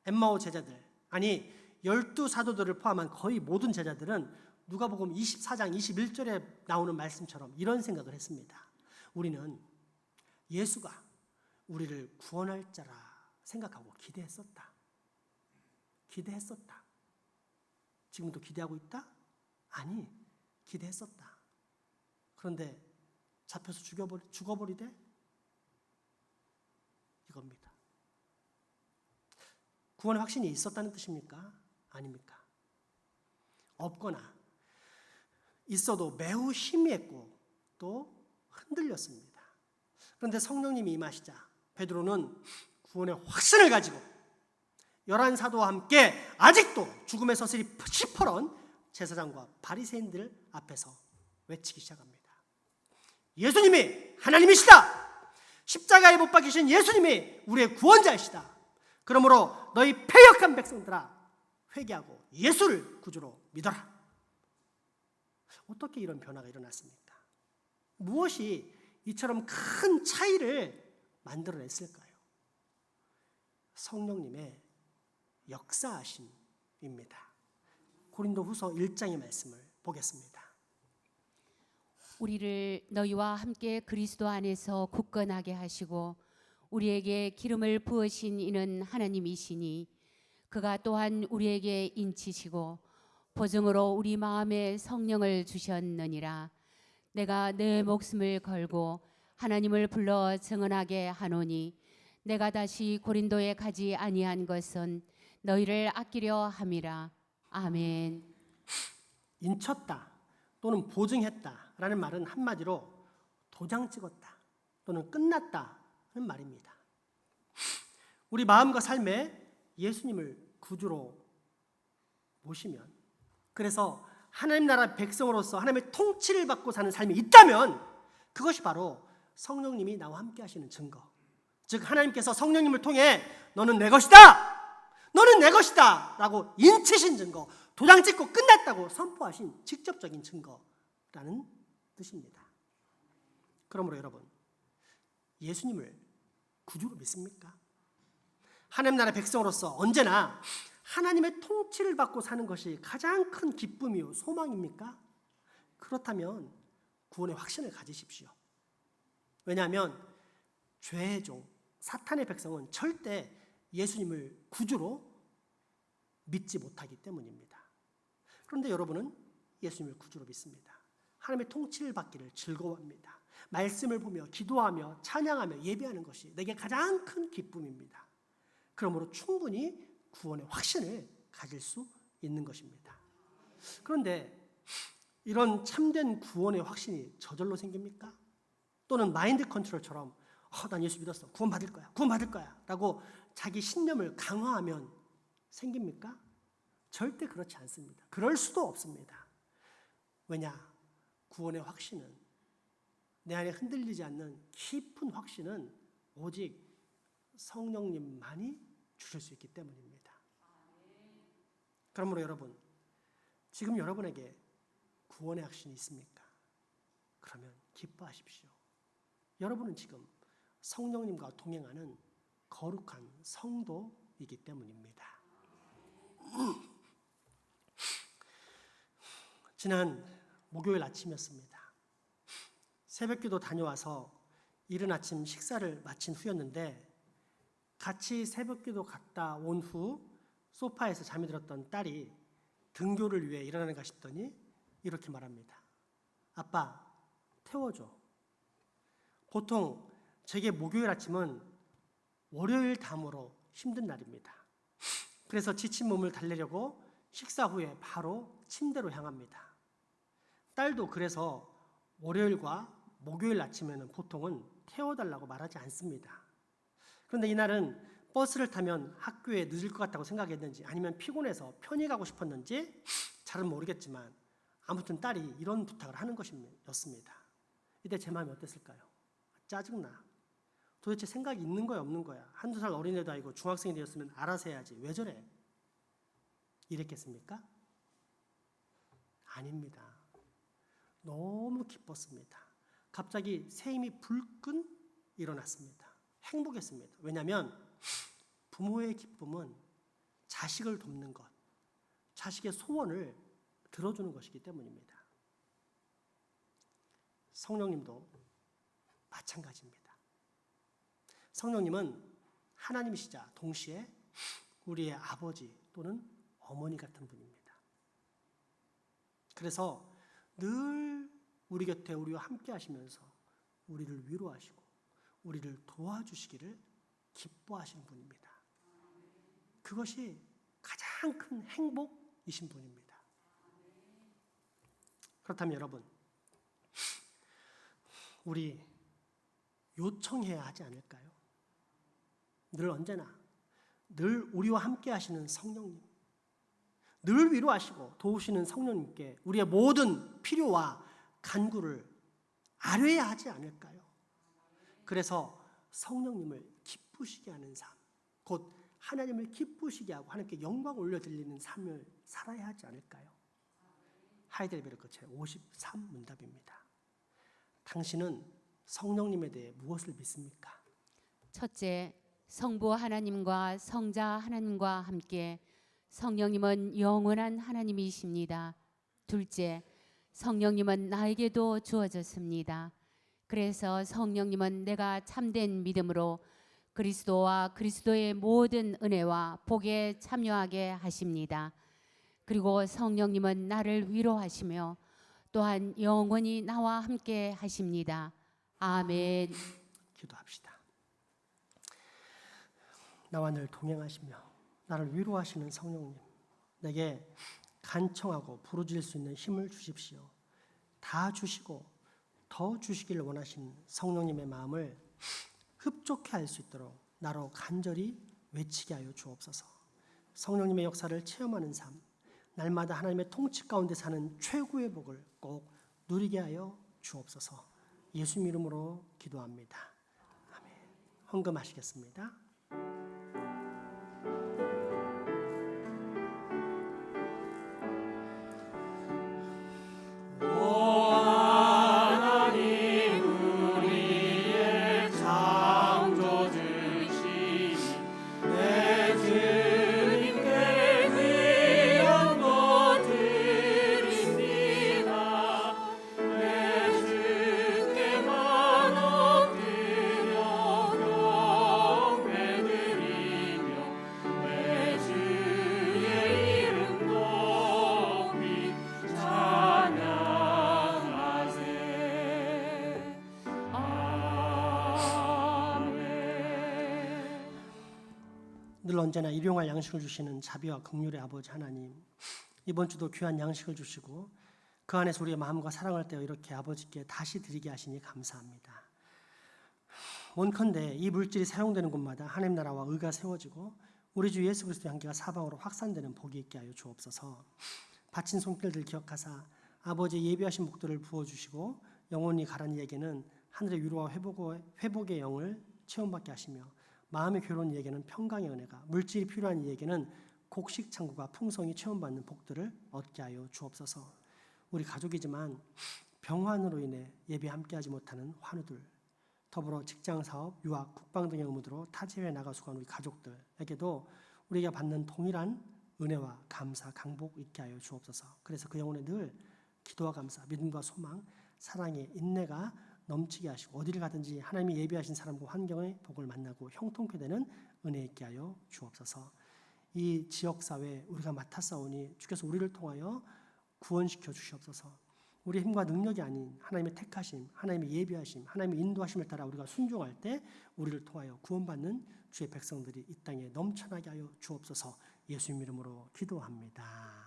엠마오 제자들, 아니 12사도들을 포함한 거의 모든 제자들은 누가복음 24장 21절에 나오는 말씀처럼 이런 생각을 했습니다. 우리는 예수가 우리를 구원할 자라 생각하고 기대했었다. 지금도 기대하고 있다? 아니, 기대했었다. 그런데 잡혀서 죽어버리대? 이겁니다. 구원의 확신이 있었다는 뜻입니까? 아닙니까? 없거나 있어도 매우 희미했고 또 흔들렸습니다. 그런데 성령님이 임하시자 베드로는 구원의 확신을 가지고 11사도와 함께 아직도 죽음의 서슬이 시퍼런 제사장과 바리새인들 앞에서 외치기 시작합니다. 예수님이 하나님이시다. 십자가에 못 박히신 예수님이 우리의 구원자이시다. 그러므로 너희 패역한 백성들아, 회개하고 예수를 구주로 믿어라. 어떻게 이런 변화가 일어났습니까? 무엇이 이처럼 큰 차이를 만들어냈을까요? 성령님의 역사하심입니다. 고린도후서 1장의 말씀을 보겠습니다. 우리를 너희와 함께 그리스도 안에서 굳건하게 하시고 우리에게 기름을 부으신 이는 하나님이시니 그가 또한 우리에게 인치시고 보증으로 우리 마음에 성령을 주셨느니라. 내가 내 목숨을 걸고 하나님을 불러 증언하게 하노니 내가 다시 고린도에 가지 아니한 것은 너희를 아끼려 함이라. 아멘. 인쳤다 또는 보증했다라는 말은 한마디로 도장 찍었다 또는 끝났다는 말입니다. 우리 마음과 삶에 예수님을 구주로 모시면, 그래서 하나님 나라 백성으로서 하나님의 통치를 받고 사는 삶이 있다면 그것이 바로 성령님이 나와 함께 하시는 증거, 즉 하나님께서 성령님을 통해 너는 내 것이다, 너는 내 것이다 라고 인치신 증거, 도장 찍고 끝났다고 선포하신 직접적인 증거라는 뜻입니다. 그러므로 여러분, 예수님을 구주로 믿습니까? 하나님 나라 백성으로서 언제나 하나님의 통치를 받고 사는 것이 가장 큰 기쁨이요 소망입니까? 그렇다면 구원의 확신을 가지십시오. 왜냐하면 죄의 종 사탄의 백성은 절대 예수님을 구주로 믿지 못하기 때문입니다. 그런데 여러분은 예수님을 구주로 믿습니다. 하나님의 통치를 받기를 즐거워합니다. 말씀을 보며 기도하며 찬양하며 예배하는 것이 내게 가장 큰 기쁨입니다. 그러므로 충분히 구원의 확신을 가질 수 있는 것입니다. 그런데 이런 참된 구원의 확신이 저절로 생깁니까? 또는 마인드 컨트롤처럼 난 예수 믿었어, 구원받을 거야 라고 자기 신념을 강화하면 생깁니까? 절대 그렇지 않습니다. 그럴 수도 없습니다. 왜냐? 구원의 확신은, 내 안에 흔들리지 않는 깊은 확신은 오직 성령님만이 주실 수 있기 때문입니다. 그러므로 여러분, 지금 여러분에게 구원의 확신이 있습니까? 그러면 기뻐하십시오. 여러분은 지금 성령님과 동행하는 거룩한 성도이기 때문입니다. 지난 목요일 아침이었습니다. 새벽기도 다녀와서 이른 아침 식사를 마친 후였는데 같이 새벽기도 갔다 온 후 소파에서 잠이 들었던 딸이 등교를 위해 일어나는가 싶더니 이렇게 말합니다. 아빠, 태워줘. 보통 제게 목요일 아침은 월요일 다음으로 힘든 날입니다. 그래서 지친 몸을 달래려고 식사 후에 바로 침대로 향합니다. 딸도 그래서 월요일과 목요일 아침에는 보통은 태워달라고 말하지 않습니다. 그런데 이날은 버스를 타면 학교에 늦을 것 같다고 생각했는지 아니면 피곤해서 편히 가고 싶었는지 잘은 모르겠지만 아무튼 딸이 이런 부탁을 하는 것이었습니다. 이때 제 마음이 어땠을까요? 짜증나. 도대체 생각이 있는 거야 없는 거야? 한두 살 어린애도 아니고 중학생이 되었으면 알아서 해야지. 왜 저래? 이랬겠습니까? 아닙니다. 너무 기뻤습니다. 갑자기 새 힘이 불끈 일어났습니다. 행복했습니다. 왜냐하면 부모의 기쁨은 자식을 돕는 것, 자식의 소원을 들어주는 것이기 때문입니다. 성령님도 마찬가지입니다. 성령님은 하나님이시자 동시에 우리의 아버지 또는 어머니 같은 분입니다. 그래서 늘 우리 곁에 우리와 함께 하시면서 우리를 위로하시고 우리를 도와주시기를 기뻐하시는 분입니다. 그것이 가장 큰 행복이신 분입니다. 그렇다면 여러분, 우리 요청해야 하지 않을까요? 늘 언제나 늘 우리와 함께 하시는 성령님, 늘 위로하시고 도우시는 성령님께 우리의 모든 필요와 간구를 아뢰야 하지 않을까요? 그래서 성령님을 기쁘시게 하는 삶, 곧 하나님을 기쁘시게 하고 하나님께 영광 올려드리는 삶을 살아야 하지 않을까요? 하이델베르크 제53문답입니다. 당신은 성령님에 대해 무엇을 믿습니까? 첫째, 성부 하나님과 성자 하나님과 함께 성령님은 영원한 하나님이십니다. 둘째, 성령님은 나에게도 주어졌습니다. 그래서 성령님은 내가 참된 믿음으로 그리스도와 그리스도의 모든 은혜와 복에 참여하게 하십니다. 그리고 성령님은 나를 위로하시며 또한 영원히 나와 함께 하십니다. 아멘. 기도합시다. 나와 늘 동행하시며 나를 위로하시는 성령님, 내게 간청하고 부르짖을 수 있는 힘을 주십시오. 다 주시고 더 주시기를 원하시는 성령님의 마음을 흡족해 할 수 있도록 나로 간절히 외치게 하여 주옵소서. 성령님의 역사를 체험하는 삶, 날마다 하나님의 통치 가운데 사는 최고의 복을 꼭 누리게 하여 주옵소서. 예수님 이름으로 기도합니다. 아멘. 헌금하시겠습니다. 늘 언제나 일용할 양식을 주시는 자비와 긍휼의 아버지 하나님, 이번 주도 귀한 양식을 주시고 그 안에서 우리의 마음과 사랑을 떼어 이렇게 아버지께 다시 드리게 하시니 감사합니다. 원컨대 이 물질이 사용되는 곳마다 하나님 나라와 의가 세워지고 우리 주 예수 그리스도의 향기가 사방으로 확산되는 복이 있게 하여 주옵소서. 바친 손길들 기억하사 아버지의 예비하신 복들을 부어주시고 영원히 가라는 이에게는 하늘의 위로와 회복의 영을 체험받게 하시며 마음의 괴로운 이에게는 평강의 은혜가, 물질이 필요한 이에게는 곡식 창고가 풍성히 체험받는 복들을 얻게 하여 주옵소서. 우리 가족이지만 병환으로 인해 예배 함께하지 못하는 환우들, 더불어 직장사업, 유학, 국방 등의 의무로 타지에 나가 수고한 우리 가족들에게도 우리가 받는 동일한 은혜와 감사, 강복 있게 하여 주옵소서. 그래서 그 영혼에 늘 기도와 감사, 믿음과 소망, 사랑의 인내가 넘치게 하시고 어디를 가든지 하나님이 예비하신 사람과 환경의 복을 만나고 형통케 되는 은혜 있게 하여 주옵소서. 이 지역사회 우리가 맡았사오니 주께서 우리를 통하여 구원시켜 주시옵소서. 우리의 힘과 능력이 아닌 하나님의 택하심, 하나님의 예비하심, 하나님의 인도하심을 따라 우리가 순종할 때 우리를 통하여 구원받는 주의 백성들이 이 땅에 넘쳐나게 하여 주옵소서. 예수님 이름으로 기도합니다.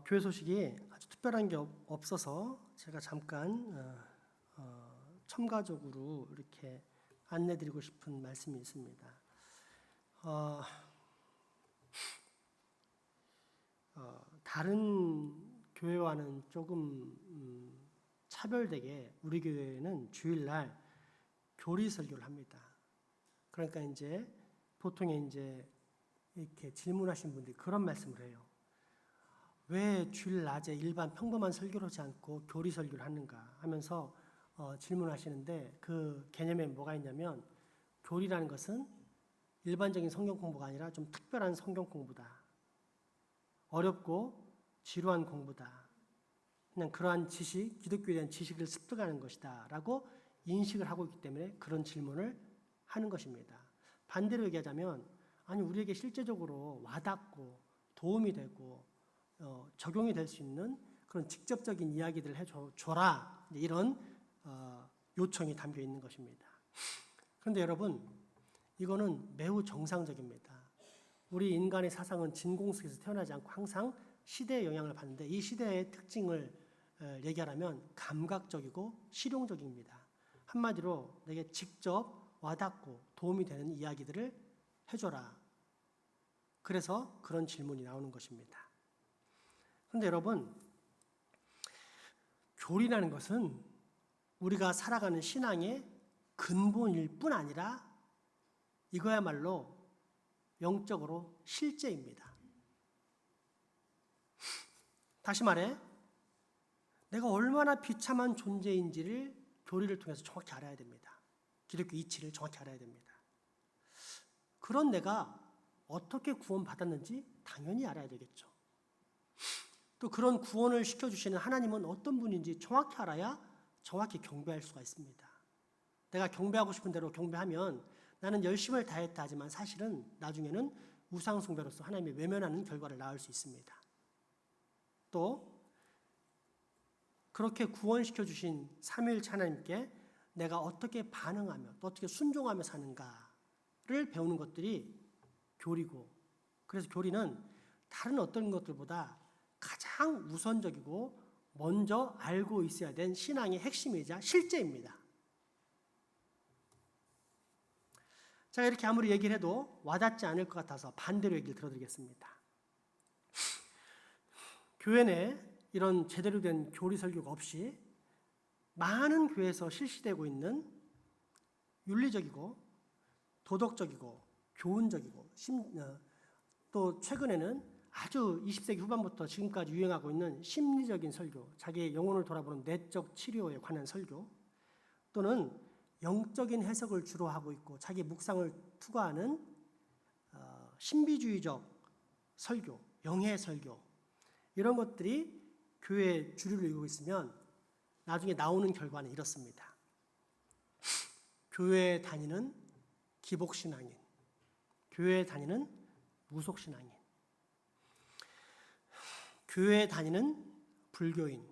교회 소식이 아주 특별한 게 없어서 제가 잠깐 첨가적으로 이렇게 안내드리고 싶은 말씀이 있습니다. 다른 교회와는 조금 차별되게 우리 교회는 주일날 교리 설교를 합니다. 그러니까 이제 보통에 이제 이렇게 질문하신 분들이 그런 말씀을 해요. 왜 주일 낮에 일반 평범한 설교를 하지 않고 교리 설교를 하는가 하면서 질문하시는데 그 개념에 뭐가 있냐면 교리라는 것은 일반적인 성경 공부가 아니라 좀 특별한 성경 공부다. 어렵고 지루한 공부다. 그냥 그러한 지식, 기독교에 대한 지식을 습득하는 것이다 라고 인식을 하고 있기 때문에 그런 질문을 하는 것입니다. 반대로 얘기하자면 아니 우리에게 실제적으로 와닿고 도움이 되고 적용이 될 수 있는 그런 직접적인 이야기들을 해줘라 이런 요청이 담겨 있는 것입니다. 그런데 여러분 이거는 매우 정상적입니다. 우리 인간의 사상은 진공속에서 태어나지 않고 항상 시대의 영향을 받는데 이 시대의 특징을 얘기하라면 감각적이고 실용적입니다. 한마디로 내게 직접 와닿고 도움이 되는 이야기들을 해줘라. 그래서 그런 질문이 나오는 것입니다. 그런데 여러분, 교리라는 것은 우리가 살아가는 신앙의 근본일 뿐 아니라 이거야말로 영적으로 실제입니다. 다시 말해, 내가 얼마나 비참한 존재인지를 교리를 통해서 정확히 알아야 됩니다. 기독교 이치를 정확히 알아야 됩니다. 그런 내가 어떻게 구원받았는지 당연히 알아야 되겠죠. 또 그런 구원을 시켜주시는 하나님은 어떤 분인지 정확히 알아야 정확히 경배할 수가 있습니다. 내가 경배하고 싶은 대로 경배하면 나는 열심을 다했다 하지만 사실은 나중에는 우상숭배로서 하나님의 외면하는 결과를 낳을 수 있습니다. 또 그렇게 구원시켜 주신 삼위일체 하나님께 내가 어떻게 반응하며 또 어떻게 순종하며 사는가를 배우는 것들이 교리고, 그래서 교리는 다른 어떤 것들보다 가장 우선적이고 먼저 알고 있어야 된 신앙의 핵심이자 실제입니다. 제가 이렇게 아무리 얘기를 해도 와닿지 않을 것 같아서 반대로 얘기를 들어드리겠습니다. 교회 내 이런 제대로 된 교리 설교가 없이 많은 교회에서 실시되고 있는 윤리적이고 도덕적이고 교훈적이고 또 최근에는 아주 20세기 후반부터 지금까지 유행하고 있는 심리적인 설교, 자기의 영혼을 돌아보는 내적 치료에 관한 설교, 또는 영적인 해석을 주로 하고 있고 자기 묵상을 투과하는 신비주의적 설교, 영해 설교, 이런 것들이 교회의 주류를 이루고 있으면 나중에 나오는 결과는 이렇습니다. 교회에 다니는 기복신앙인, 교회에 다니는 무속신앙인, 교회에 다니는 불교인,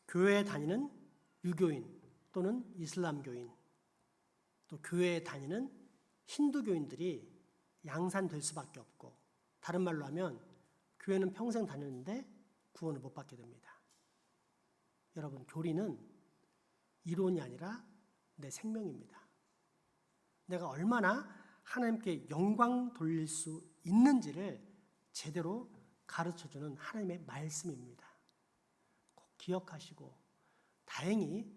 교회에 다니는 유교인 또는 이슬람교인, 또 교회에 다니는 힌두교인들이 양산될 수밖에 없고, 다른 말로 하면 교회는 평생 다녔는데 구원을 못 받게 됩니다. 여러분, 교리는 이론이 아니라 내 생명입니다. 내가 얼마나 하나님께 영광 돌릴 수 있는지를 제대로 가르쳐주는 하나님의 말씀입니다. 꼭 기억하시고, 다행히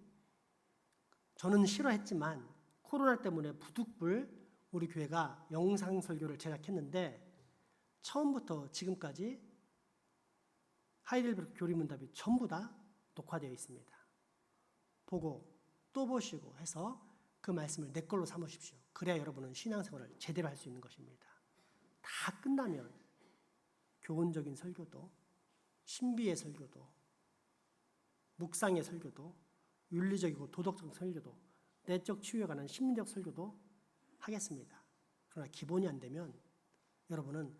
저는 싫어했지만 코로나 때문에 부득불 우리 교회가 영상 설교를 제작했는데 처음부터 지금까지 하이델베르크 교리문답이 전부 다 녹화되어 있습니다. 보고 또 보시고 해서 그 말씀을 내 걸로 삼으십시오. 그래야 여러분은 신앙생활을 제대로 할 수 있는 것입니다. 다 끝나면 교훈적인 설교도, 신비의 설교도, 묵상의 설교도, 윤리적이고 도덕적 설교도, 내적 치유에 관한 심리적 설교도 하겠습니다. 그러나 기본이 안 되면 여러분은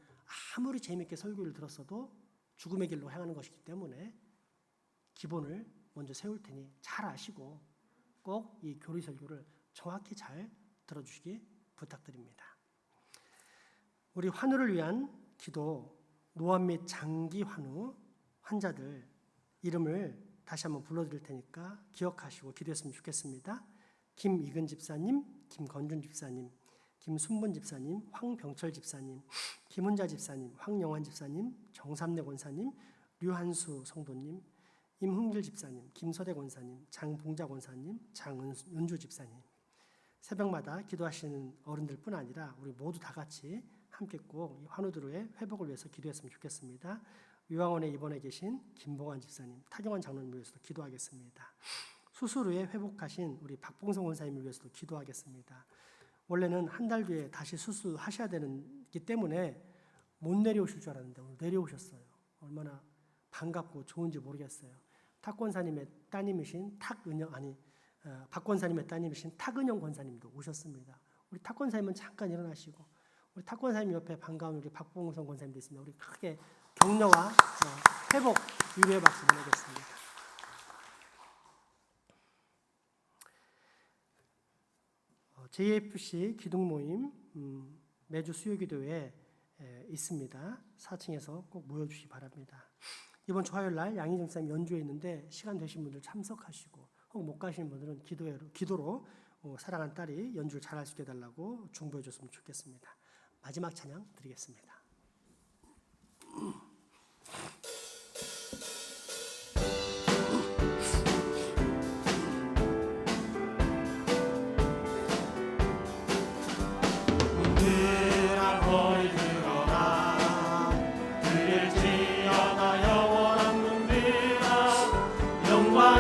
아무리 재미있게 설교를 들었어도 죽음의 길로 향하는 것이기 때문에 기본을 먼저 세울 테니 잘 아시고 꼭 이 교리 설교를 정확히 잘 들어주시기 부탁드립니다. 우리 환우를 위한 기도, 노안 및 장기 환우 환자들 이름을 다시 한번 불러드릴 테니까 기억하시고 기도했으면 좋겠습니다. 김이근 집사님, 김건준 집사님, 김순분 집사님, 황병철 집사님, 김은자 집사님, 황영환 집사님, 정삼래 권사님, 류한수 성도님, 임흥길 집사님, 김서대 권사님, 장봉자 권사님, 장은주 집사님, 새벽마다 기도하시는 어른들뿐 아니라 우리 모두 다 같이 함께 꼭 환우들의 회복을 위해서 기도했으면 좋겠습니다. 요양원에 입원해 계신 김봉환 집사님, 타경환 장로님을 위해서도 기도하겠습니다. 수술 후에 회복하신 우리 박봉성 권사님을 위해서도 기도하겠습니다. 원래는 한 달 뒤에 다시 수술하셔야 되기 때문에 못 내려오실 줄 알았는데 오늘 내려오셨어요. 얼마나 반갑고 좋은지 모르겠어요. 탁 권사님의 따님이신 박 권사님의 따님이신 탁은영 권사님도 오셨습니다. 우리 탁 권사님은 잠깐 일어나시고 우리 탁 권사님 옆에 반가운 우리 박봉성 권사님도 있습니다. 우리 크게 격려와 회복 위로의 박수 보내겠습니다. JFC 기둥 모임 매주 수요기도에 있습니다. 4층에서 꼭 모여주시기 바랍니다. 이번 주 화요일 날 양희정 목사님 연주회 있는데 시간 되신 분들 참석하시고 혹 못 가시는 분들은 기도로 사랑하는 딸이 연주를 잘할 수 있게 해달라고 중보해 줬으면 좋겠습니다. 마지막 찬양 드리겠습니다.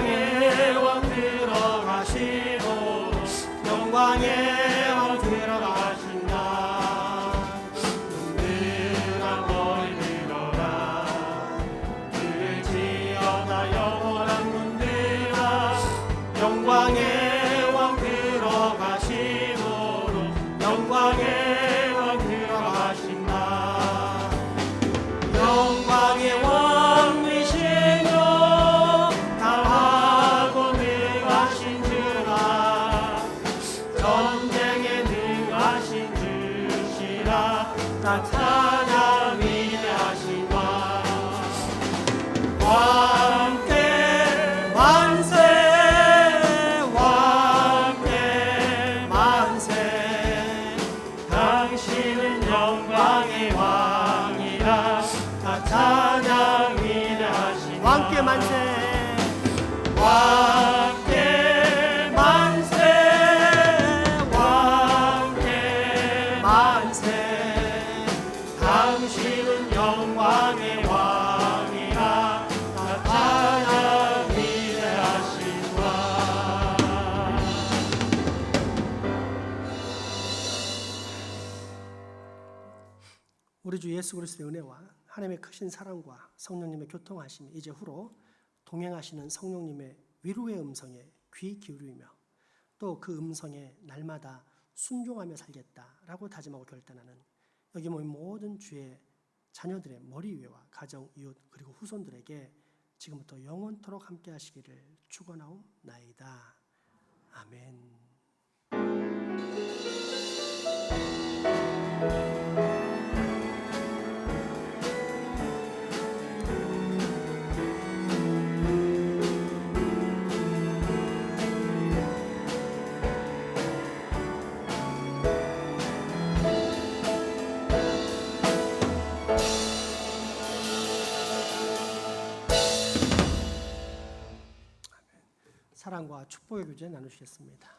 영광의 왕 들어가신다. 문들아 너희 들어라. 그를 지어다 영원한 문들아. 영광의 왕 들어가시도록 영광의 왕 들어가신다. 영광의 왕 되시며 강하고 능하신 주라. 전쟁에 능하신 주시라. 나 찾아 위대하신 왕. 왕께 만세. 왕께 만세. 당신은 영광의 왕이라. 나 찾아 위대하신 왕께 만세. 왕께 만세. 왕께 만세. 당신은 영광의 왕이라. 나 찾아 위대하신 왕. 우리 주 예수 그리스도의 은혜와 하나님의 크신 사랑과 성령님의 교통하심이 이제 후로 동행하시는 성령님의 위로의 음성에 귀 기울이며 또 그 음성에 날마다 순종하며 살겠다라고 다짐하고 결단하는 여기 모인 모든 주의 자녀들의 머리 위와 가정, 이웃 그리고 후손들에게 지금부터 영원토록 함께 하시기를 축원하옵나이다. 아멘. 사랑과 축복의 교제 나누시겠습니다.